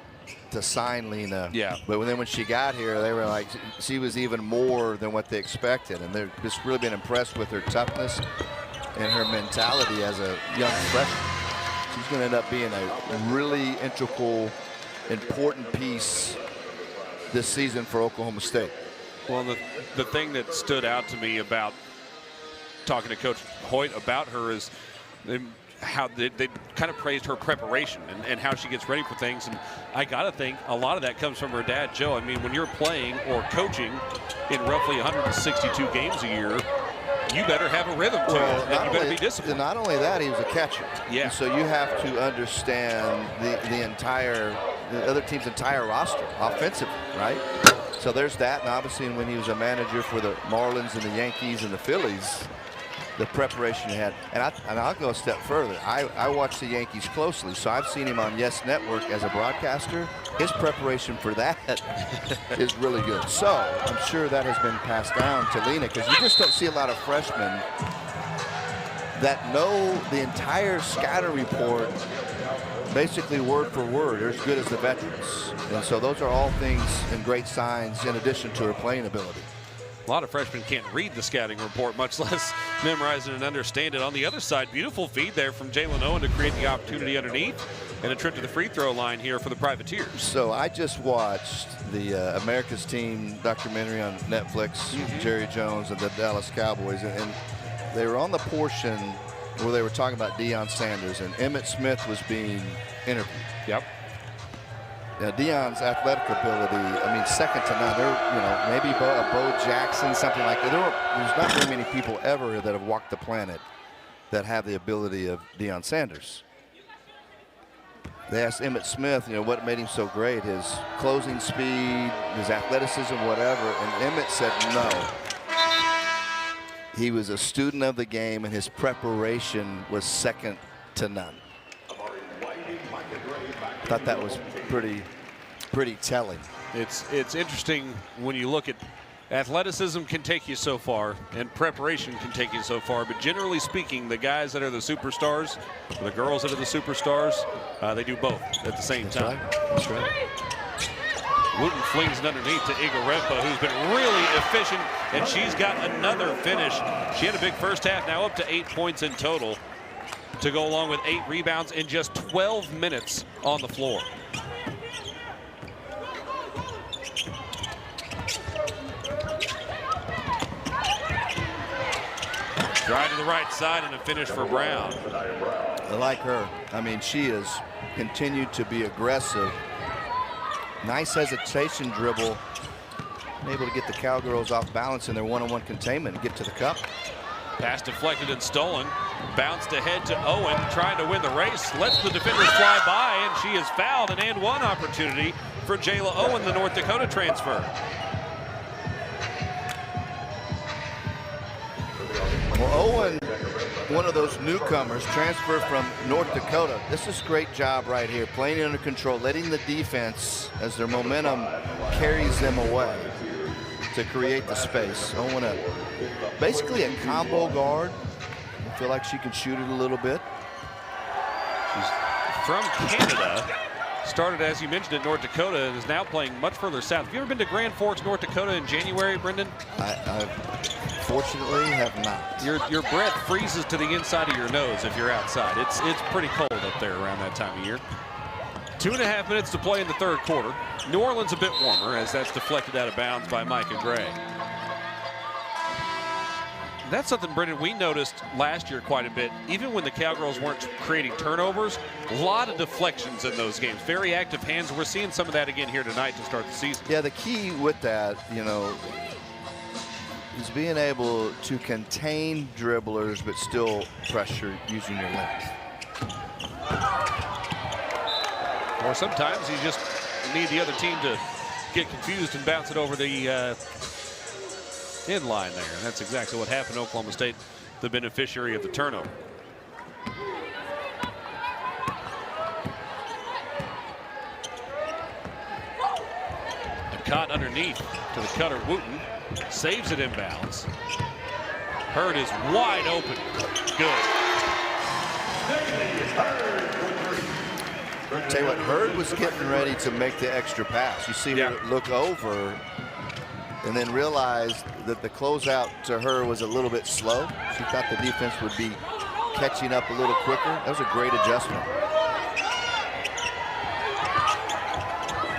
to sign Lena. Yeah. But then when she got here, they were like, she was even more than what they expected. And they've just really been impressed with her toughness and her mentality as a young freshman. She's going to end up being a really integral, important piece this season for Oklahoma State. Well, the thing that stood out to me about talking to Coach Hoyt about her is how they kind of praised her preparation and how she gets ready for things. And I got to think a lot of that comes from her dad, Joe. I mean, when you're playing or coaching in roughly 162 games a year, you better have a rhythm to it, and you better be disciplined. Not only that, he was a catcher. Yeah. And so you have to understand the other team's entire roster offensively, right? So there's that, and obviously when he was a manager for the Marlins and the Yankees and the Phillies, the preparation he had. And I'll go a step further. I watch the Yankees closely, so I've seen him on Yes Network as a broadcaster. His preparation for that is really good. So I'm sure that has been passed down to Lena, because you just don't see a lot of freshmen that know the entire scatter report basically word for word. They're as good as the veterans. And so those are all things and great signs in addition to her playing ability. A lot of freshmen can't read the scouting report, much less memorize it and understand it. On the other side, beautiful feed there from Jalen Owen to create the opportunity underneath. and a trip to the free throw line here for the Privateers. So I just watched the America's Team documentary on Netflix, Jerry Jones and the Dallas Cowboys, and they were on the portion where they were talking about Deion Sanders, and Emmitt Smith was being interviewed. Yep. Now, Deion's athletic ability, I mean, second to none. There, maybe Bo Jackson, something like that. There's not very many people ever that have walked the planet that have the ability of Deion Sanders. They asked Emmitt Smith, what made him so great, his closing speed, his athleticism, whatever, and Emmitt said no. He was a student of the game, and his preparation was second to none. I thought that was pretty telling. It's interesting when you look at athleticism can take you so far and preparation can take you so far, but generally speaking, the guys that are the superstars, the girls that are the superstars, they do both at the same time. That's right. Wooten flings it underneath to Igarempa, who's been really efficient, and she's got another finish. She had a big first half, now up to 8 points in total, to go along with 8 rebounds in just 12 minutes on the floor. Drive to the right side and a finish for Brown. I like her. I mean, she has continued to be aggressive. Nice hesitation dribble. Able to get the Cowgirls off balance in their one-on-one containment and get to the cup. Pass deflected and stolen. Bounced ahead to Owen, trying to win the race. Lets the defenders fly by, and she is fouled. An and one opportunity for Jayla Owen, the North Dakota transfer. Well, Owen, one of those newcomers, transferred from North Dakota. This is a great job right here, playing under control, letting the defense, as their momentum carries them away, to create the space. Owen, basically a combo guard. I feel like she can shoot it a little bit. She's from Canada. Started, as you mentioned, at North Dakota and is now playing much further south. Have you ever been to Grand Forks, North Dakota in January, Brendan? I fortunately have not. Your breath freezes to the inside of your nose if you're outside. It's pretty cold up there around that time of year. 2.5 minutes to play in the third quarter. New Orleans a bit warmer as that's deflected out of bounds by Micah Gray. That's something, Brendan, we noticed last year quite a bit. Even when the Cowgirls weren't creating turnovers, a lot of deflections in those games. Very active hands. We're seeing some of that again here tonight to start the season. Yeah, the key with that, is being able to contain dribblers but still pressure using your length. Or sometimes you just need the other team to get confused and bounce it over the end line there. And that's exactly what happened. Oklahoma State, the beneficiary of the turnover. And caught underneath to the cutter. Wooten saves it inbounds. Hurd is wide open. Good. Tell you what, Hurd was getting ready to make the extra pass. You see her look over and then realized that the closeout to her was a little bit slow. She thought the defense would be catching up a little quicker. That was a great adjustment.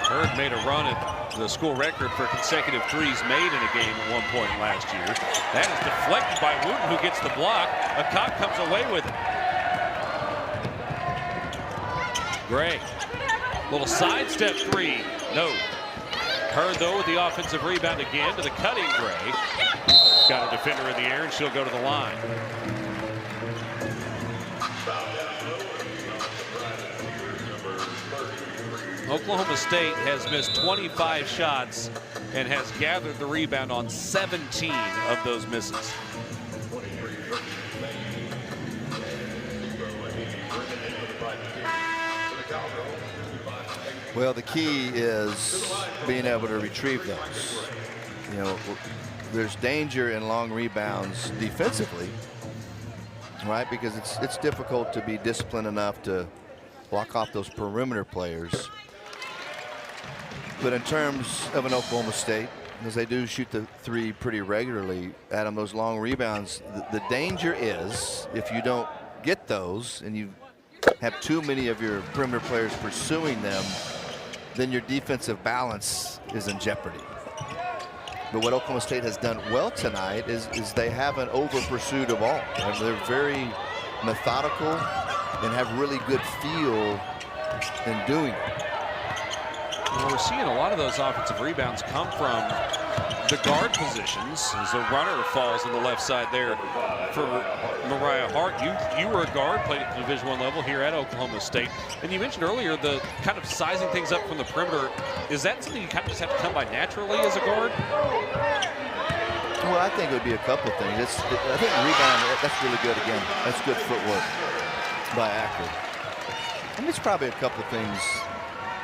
Hurd made a run at the school record for consecutive threes made in a game at one point last year. That is deflected by Wooten, who gets the block. Akot comes away with it. Gray, little sidestep three, no. Hurd, though, with the offensive rebound again to the cutting Gray. Got a defender in the air, and she'll go to the line. Oklahoma State has missed 25 shots and has gathered the rebound on 17 of those misses. Well, the key is being able to retrieve those. There's danger in long rebounds defensively, right? Because it's difficult to be disciplined enough to block off those perimeter players. But in terms of an Oklahoma State, because they do shoot the three pretty regularly, Adam, those long rebounds, the danger is if you don't get those and you have too many of your perimeter players pursuing them, then your defensive balance is in jeopardy. But what Oklahoma State has done well tonight is they haven't over-pursued a ball. And they're very methodical and have really good feel in doing it. Well, we're seeing a lot of those offensive rebounds come from the guard positions as a runner falls on the left side there for Mariah Hart. You were a guard, played at the Division I level here at Oklahoma State. And you mentioned earlier the kind of sizing things up from the perimeter. Is that something you kind of just have to come by naturally as a guard? Well, I think it would be a couple of things. I think rebound, that's really good again. That's good footwork by Akron. I mean, it's probably a couple of things,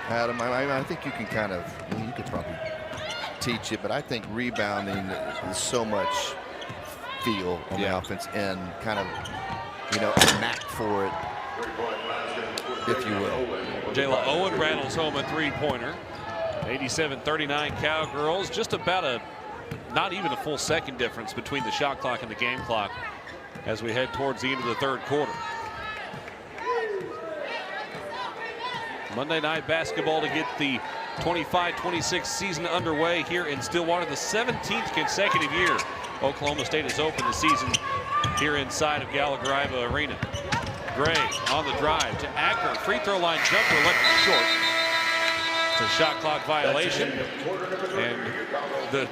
Adam. I think you can kind of, you could probably teach it, but I think rebounding is so much feel on the offense and kind of, you know, a knack for it, if you will. Jayla Owen rattles home a three-pointer. 87-39 Cowgirls. Just about not even a full second difference between the shot clock and the game clock as we head towards the end of the third quarter. Monday night basketball to get the 25-26 season underway here in Stillwater, the 17th consecutive year Oklahoma State has opened the season here inside of Gallagher-Iba Arena. Gray on the drive to Akron, free throw line jumper left short. It's a shot clock violation, and the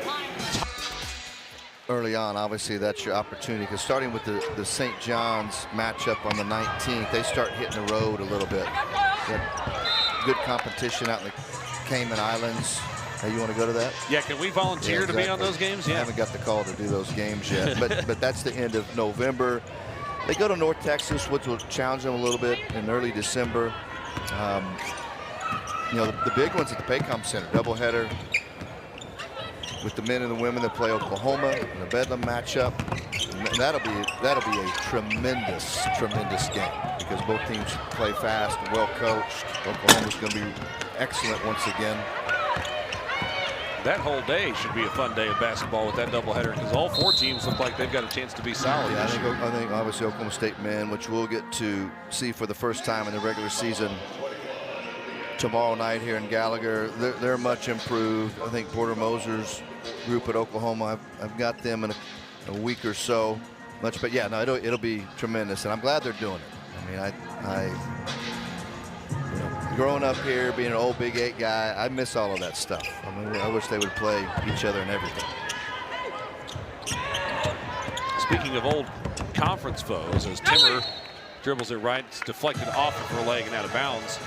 early on, obviously, that's your opportunity, because starting with the St. John's matchup on the 19th, they start hitting the road a little bit. Good competition out in the Cayman Islands. Hey, you want to go to that? Yeah, can we volunteer to be on those games? I haven't got the call to do those games yet, but that's the end of November. They go to North Texas, which will challenge them a little bit in early December. You know, the big ones at the Paycom Center, doubleheader with the men and the women that play Oklahoma in the Bedlam matchup. And that'll be a tremendous game, because both teams play fast and well coached. Oklahoma's going to be excellent once again. That whole day should be a fun day of basketball with that doubleheader, because all four teams look like they've got a chance to be solid. Yeah, I think obviously Oklahoma State men, which we'll get to see for the first time in the regular season tomorrow night here in Gallagher, they're much improved. I think Porter Moser's group at Oklahoma, I've got them in a week or so. But yeah, no, it'll be tremendous, and I'm glad they're doing it. I mean, you know, growing up here, being an old Big 8 guy, I miss all of that stuff. I mean, I wish they would play each other and everything. Speaking of old conference foes, as Timmer dribbles it right, it's deflected off of her leg and out of bounds.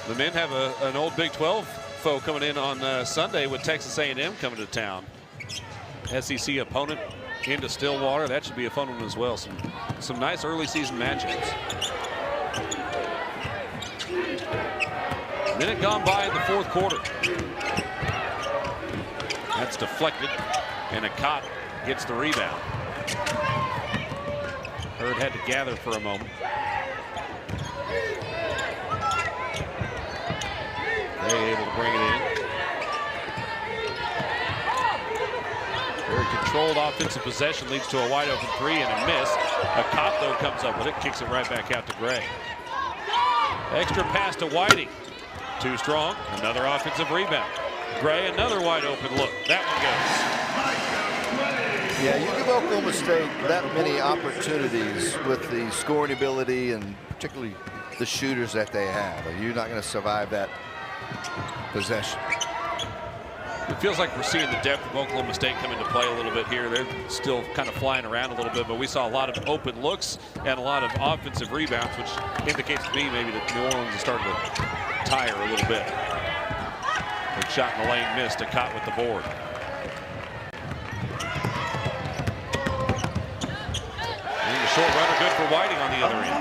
The men have an old Big 12 foe coming in on Sunday with Texas A&M coming to town. SEC opponent into Stillwater. That should be a fun one as well. Some nice early season matchups. Minute gone by in the fourth quarter. That's deflected, and Akot gets the rebound. Hurd had to gather for a moment. They able to bring it in. Very controlled offensive possession leads to a wide open three and a miss. Akot, though, comes up with it, kicks it right back out to Gray. Extra pass to Whiting. Too strong. Another offensive rebound. Gray, another wide open look. That one goes. Yeah, you give Oklahoma State that many opportunities with the scoring ability and particularly the shooters that they have. You're not going to survive that possession. It feels like we're seeing the depth of Oklahoma State come into play a little bit here. They're still kind of flying around a little bit, but we saw a lot of open looks and a lot of offensive rebounds, which indicates to me maybe that New Orleans is starting to tire a little bit. Big shot in the lane missed. Akot with the board. And the short runner good for Whiting on the other end.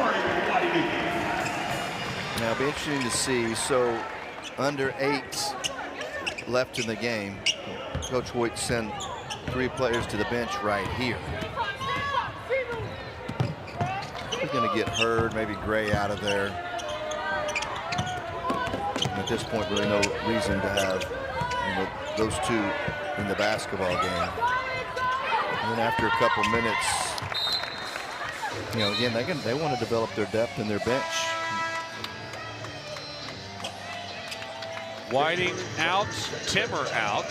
Now, it'll be interesting to see. So, under 8 left in the game, Coach Hoyt sent 3 players to the bench right here. He's going to get Hurd, maybe Gray out of there. And at this point, really no reason to have those 2 in the basketball game. And then after a couple minutes, again, they want to develop their depth in their bench. Whiting out, Timmer out,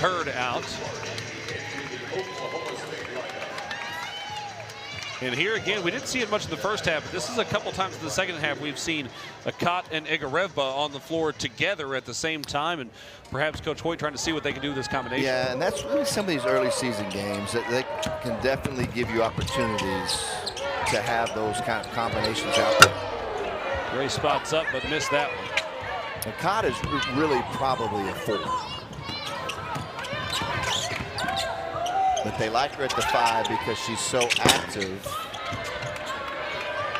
Hurd out. And here again, we didn't see it much in the first half, but this is a couple times in the second half we've seen Akat and Igarevba on the floor together at the same time, and perhaps Coach Hoyt trying to see what they can do with this combination. Yeah, and that's really some of these early season games that they can definitely give you opportunities to have those kind of combinations out there. Gray spots up, but missed that one. Akat is really probably a 4. But they like her at the 5 because she's so active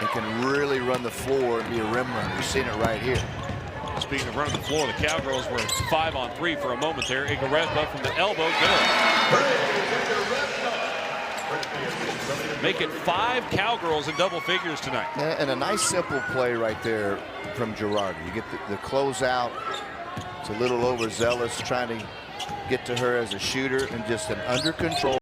and can really run the floor and be a rim runner. You're seeing it right here. Speaking of running the floor, the Cowgirls were 5-on-3 for a moment there. Igarevba from the elbow, good. Make it 5 Cowgirls in double figures tonight. And a nice simple play right there from Girardi. You get the closeout. It's a little overzealous trying to get to her as a shooter, and just an under control.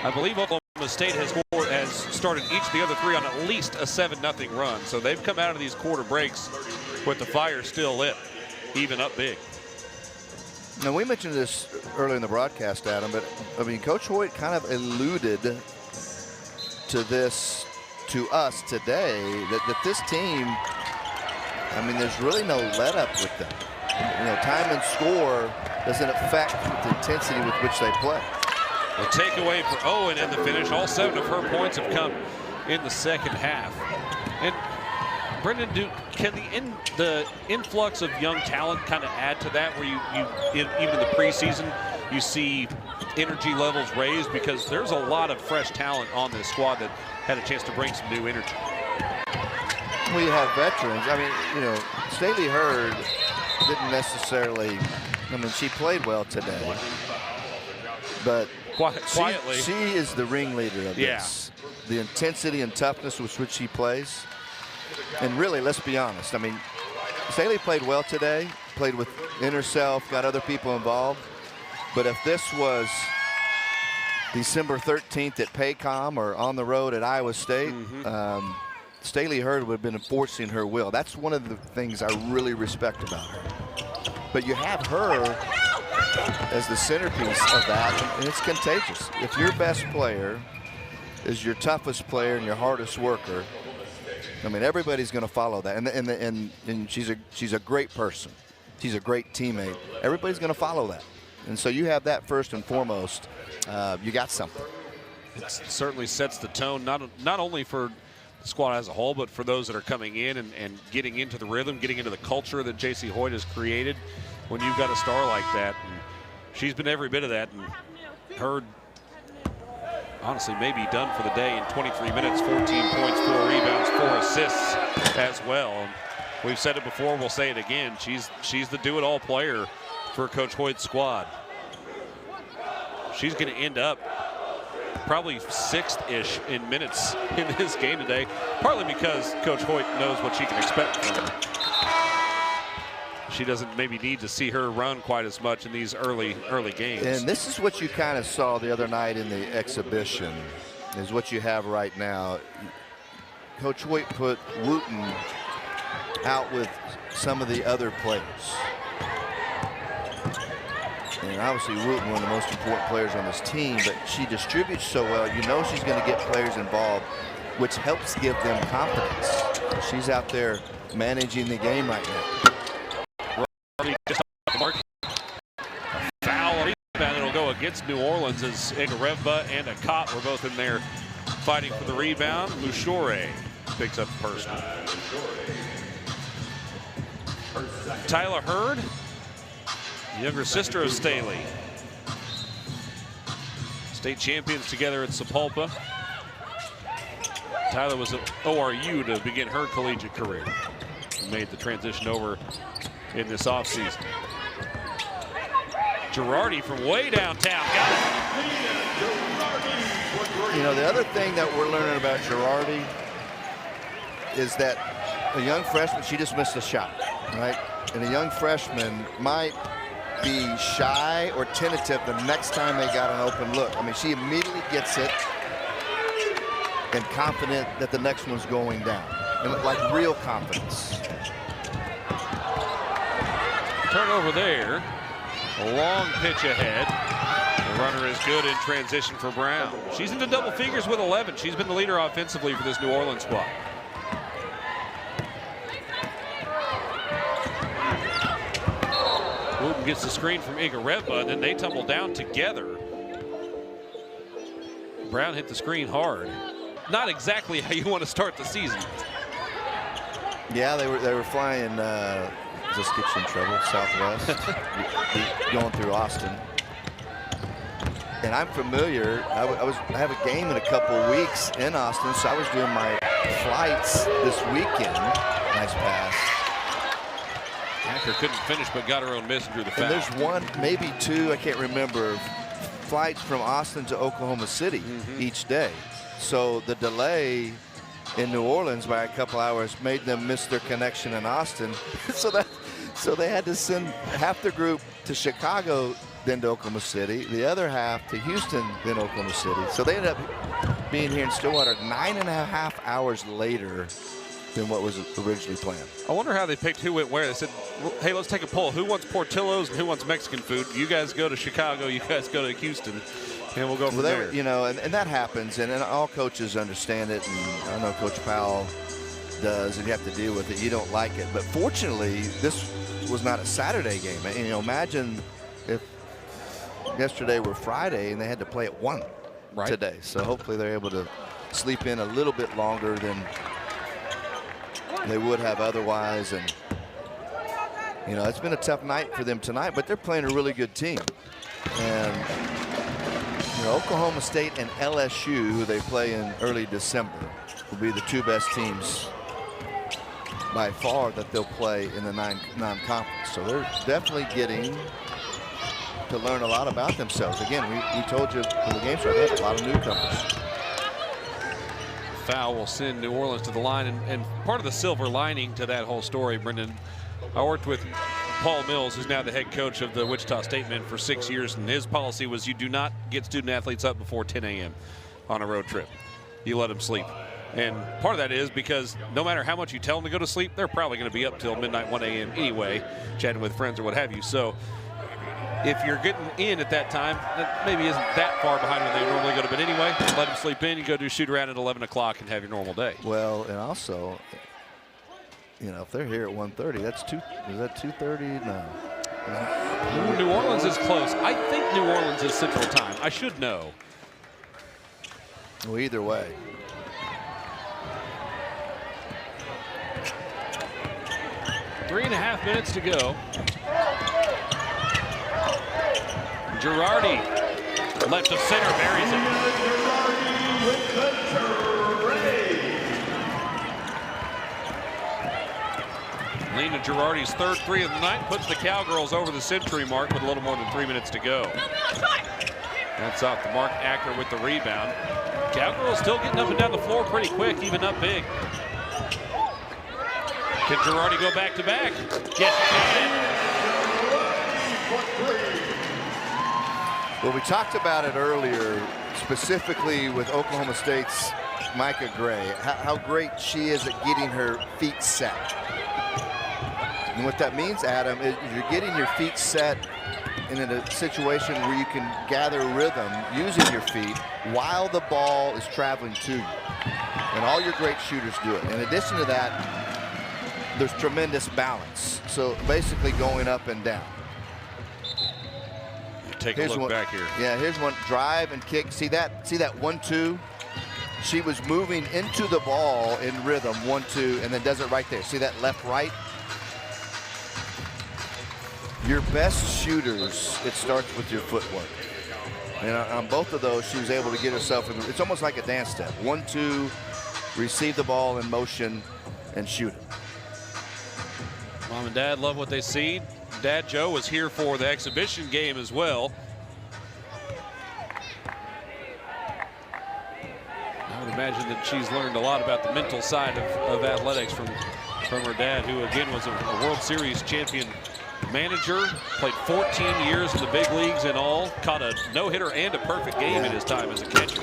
I believe Oklahoma State has started each of the other 3 on at least a 7-0 run. So they've come out of these quarter breaks with the fire still lit, even up big. Now, we mentioned this earlier in the broadcast, Adam, but I mean, Coach Hoyt kind of alluded to this to us today, that this team, I mean, there's really no let up with them. You know, time and score doesn't affect the intensity with which they play. The takeaway for Owen in the finish. All 7 of her points have come in the second half. And Brendan, can the influx of young talent kind of add to that, where even in the preseason you see energy levels raised, because there's a lot of fresh talent on this squad that had a chance to bring some new energy. We have veterans. I mean, you know, Staley Hurd didn't necessarily, I mean, she played well today, but quietly, she is the ringleader of this. The intensity and toughness with which she plays. And really, let's be honest. I mean, Staley played well today, played within herself, got other people involved. But if this was December 13th at Paycom or on the road at Iowa State, Staley Hurd would have been enforcing her will. That's one of the things I really respect about her. But you have her as the centerpiece of that, and it's contagious. If your best player is your toughest player and your hardest worker, I mean, everybody's going to follow that. And she's a great person. She's a great teammate. Everybody's going to follow that. And so you have that first and foremost. You got something. It certainly sets the tone, not only for the squad as a whole, but for those that are coming in and getting into the rhythm, getting into the culture that J.C. Hoyt has created. When you've got a star like that, and she's been every bit of that, and Hurd honestly may be done for the day in 23 minutes, 14 points, 4 rebounds, 4 assists as well. And we've said it before, we'll say it again. She's the do-it-all player for Coach Hoyt's squad. She's going to end up probably 6th-ish in minutes in this game today, partly because Coach Hoyt knows what she can expect from her. She doesn't maybe need to see her run quite as much in these early games. And this is what you kind of saw the other night in the exhibition, is what you have right now. Coach Hoyt put Wooten out with some of the other players. And obviously Wooten, one of the most important players on this team, but she distributes so well. You know she's going to get players involved, which helps give them confidence. She's out there managing the game right now. Just off the mark. A foul rebound. It'll go against New Orleans as Igarevba and Akat were both in there fighting for the rebound. Mouchore picks up the personal. Tyler Hurd, younger sister of Staley. State champions together at Sapulpa. Tyler was at ORU to begin her collegiate career. Made the transition over in this offseason. Girardi from way downtown. Got it. You know, the other thing that we're learning about Girardi is that a young freshman, she just missed a shot, right? And a young freshman might be shy or tentative the next time they got an open look. I mean, she immediately gets it. and confident that the next one's going down. And like real confidence. Turnover there. A long pitch ahead. The runner is good in transition for Brown. She's into double figures with 11. She's been the leader offensively for this New Orleans squad. Wooten gets the screen from Igareva, and then they tumble down together. Brown hit the screen hard. Not exactly how you want to start the season. Yeah, they were flying. Just get you in trouble, Southwest, going through Austin. And I'm familiar. I have a game in a couple of weeks in Austin, so I was doing my flights this weekend. Nice pass. Acker couldn't finish, but got her own miss and drew the foul. And there's one, maybe two, I can't remember, flights from Austin to Oklahoma City each day. So the delay in New Orleans by a couple hours made them miss their connection in Austin. So they had to send half the group to Chicago, then to Oklahoma City, the other half to Houston, then Oklahoma City. So they ended up being here in Stillwater 9.5 hours later than what was originally planned. I wonder how they picked who went where. They said, hey, let's take a poll. Who wants Portillo's and who wants Mexican food? You guys go to Chicago, you guys go to Houston, and we'll go from there. You know, and that happens, and all coaches understand it, and I know Coach Powell does, and you have to deal with it. You don't like it. But fortunately, this was not a Saturday game. And, you know, imagine if yesterday were Friday and they had to play at 1 today. So hopefully they're able to sleep in a little bit longer than they would have otherwise. And, you know, it's been a tough night for them tonight, but they're playing a really good team. And, you know, Oklahoma State and LSU, who they play in early December, will be the two best teams by far that they'll play in the non-conference. So they're definitely getting to learn a lot about themselves. Again, we told you when the game started, they have a lot of newcomers. Foul will send New Orleans to the line, and part of the silver lining to that whole story, Brendan, I worked with Paul Mills, who's now the head coach of the Wichita State men for 6 years, and his policy was you do not get student athletes up before 10 a.m. on a road trip. You let them sleep. And part of that is because no matter how much you tell them to go to sleep, they're probably going to be up till midnight, 1 a.m. anyway, chatting with friends or what have you. So if you're getting in at that time, that maybe isn't that far behind when they normally go to bed anyway. Let them sleep in. You go do shoot around at 11 o'clock and have your normal day. Well, and also, you know, if they're here at 1:30, that's is that 2:30? No. New Orleans is close. I think New Orleans is Central Time. I should know. Well, either way. Three and a half minutes to go. Girardi, left of center, buries it. Lena Girardi's third three of the night puts the Cowgirls over the century mark with a little more than 3 minutes to go. That's off the mark. Acker with the rebound. Cowgirls still getting up and down the floor pretty quick, even up big. Can Girardi go back to back? Yes, he can. Well, we talked about it earlier, specifically with Oklahoma State's Micah Gray, how great she is at getting her feet set. And what that means, Adam, is you're getting your feet set in a situation where you can gather rhythm using your feet while the ball is traveling to you. And all your great shooters do it. In addition to that, there's tremendous balance. So basically going up and down. Take a look back here. Yeah, here's one. Drive and kick. See that 1-2? She was moving into the ball in rhythm, 1-2, and then does it right there. See that left-right? Your best shooters, it starts with your footwork. And on both of those, she was able to get herself in. It's almost like a dance step. 1-2, receive the ball in motion, and shoot it. Mom and Dad love what they see. Dad Joe was here for the exhibition game as well. I would imagine that she's learned a lot about the mental side of athletics from her dad, who again was a World Series champion manager, played 14 years in the big leagues in all, caught a no-hitter and a perfect game in his time as a catcher.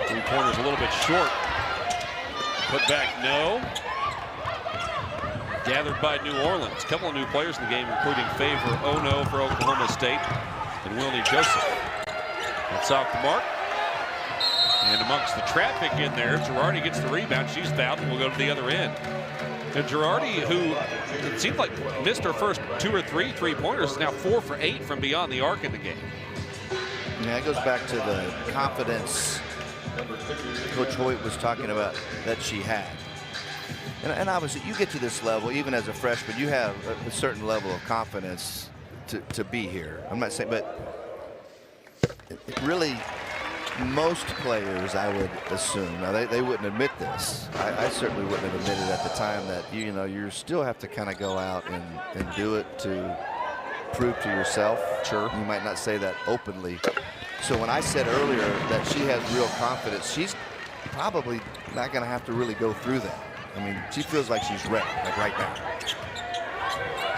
3 Three-pointer's a little bit short. Put back, no. Gathered by New Orleans. A couple of new players in the game, including Favor Ono for Oklahoma State and Willie Joseph. That's off the mark. And amongst the traffic in there, Girardi gets the rebound. She's fouled and will go to the other end. And Girardi, who it seemed like missed her first 2 or 3 three-pointers, is now 4 for 8 from beyond the arc in the game. Yeah, it goes back to the confidence Coach Hoyt was talking about that she had. And obviously, you get to this level, even as a freshman, you have a certain level of confidence to be here. I'm not saying, but it really, most players, I would assume, now they wouldn't admit this. I certainly wouldn't have admitted at the time that you still have to kind of go out and do it to prove to yourself. Sure. You might not say that openly. So when I said earlier that she has real confidence, she's probably not going to have to really go through that. I mean, she feels like she's ready, like right now.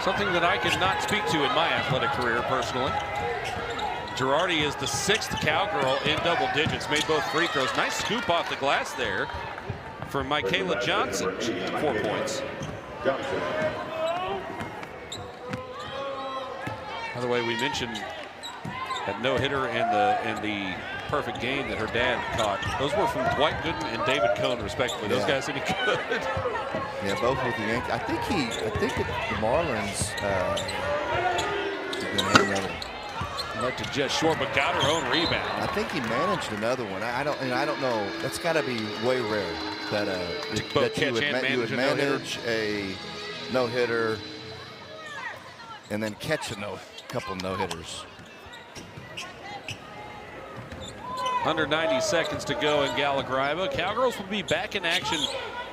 Something that I could not speak to in my athletic career personally. Girardi is the 6th Cowgirl in double digits, made both free throws. Nice scoop off the glass there from Michaela Johnson. 4 points. By the way, we mentioned that no-hitter and the perfect game that her dad caught. Those were from Dwight Gooden and David Cohn, respectively. Those guys any good? Yeah, both with the Yankees. I think the Marlins. Left to just short, but got her own rebound. I think he managed another one. I don't know. That's got to be way rare that you would manage a no-hitter and then catch a couple no-hitters. Under 90 seconds to go in Gallagher-Iba. Cowgirls will be back in action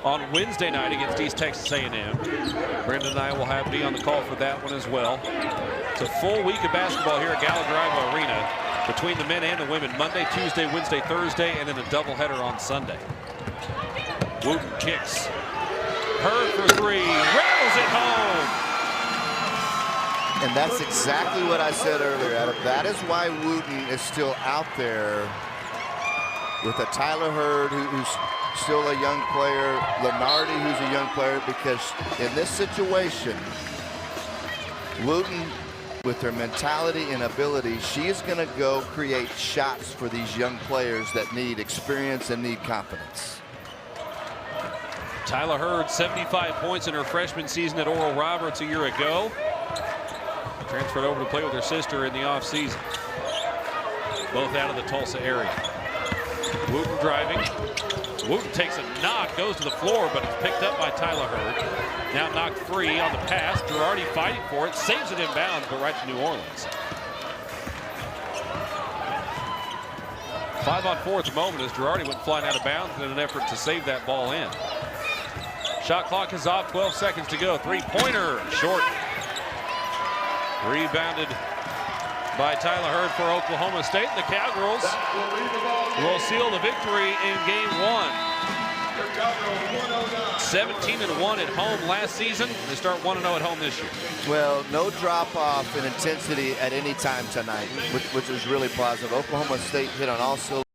on Wednesday night against East Texas A&M. Brandon and I will be on the call for that one as well. It's a full week of basketball here at Gallagher-Iba Arena between the men and the women. Monday, Tuesday, Wednesday, Thursday, and then a doubleheader on Sunday. Wooten kicks. Hurd for 3. Rattles it home. And that's exactly what I said earlier, Adam. That is why Wooten is still out there with a Tyler Hurd, who's still a young player, Lenardi, who's a young player, because in this situation, Wooten, with her mentality and ability, she is going to go create shots for these young players that need experience and need confidence. Tyler Hurd, 75 points in her freshman season at Oral Roberts a year ago. Transferred over to play with her sister in the offseason. Both out of the Tulsa area. Wooten driving. Wooten takes a knock, goes to the floor, but it's picked up by Tyler Hurd. Now knocked free on the pass. Girardi fighting for it, saves it inbounds, but right to New Orleans. 5-on-4 at the moment as Girardi went flying out of bounds in an effort to save that ball in. Shot clock is off, 12 seconds to go. Three-pointer, short. Rebounded by Tyler Hurd for Oklahoma State. The Cowgirls will seal the victory in game 1. 17-1 at home last season. They start 1-0 at home this year. Well, no drop-off in intensity at any time tonight, which was really positive. Oklahoma State hit on all cylinders.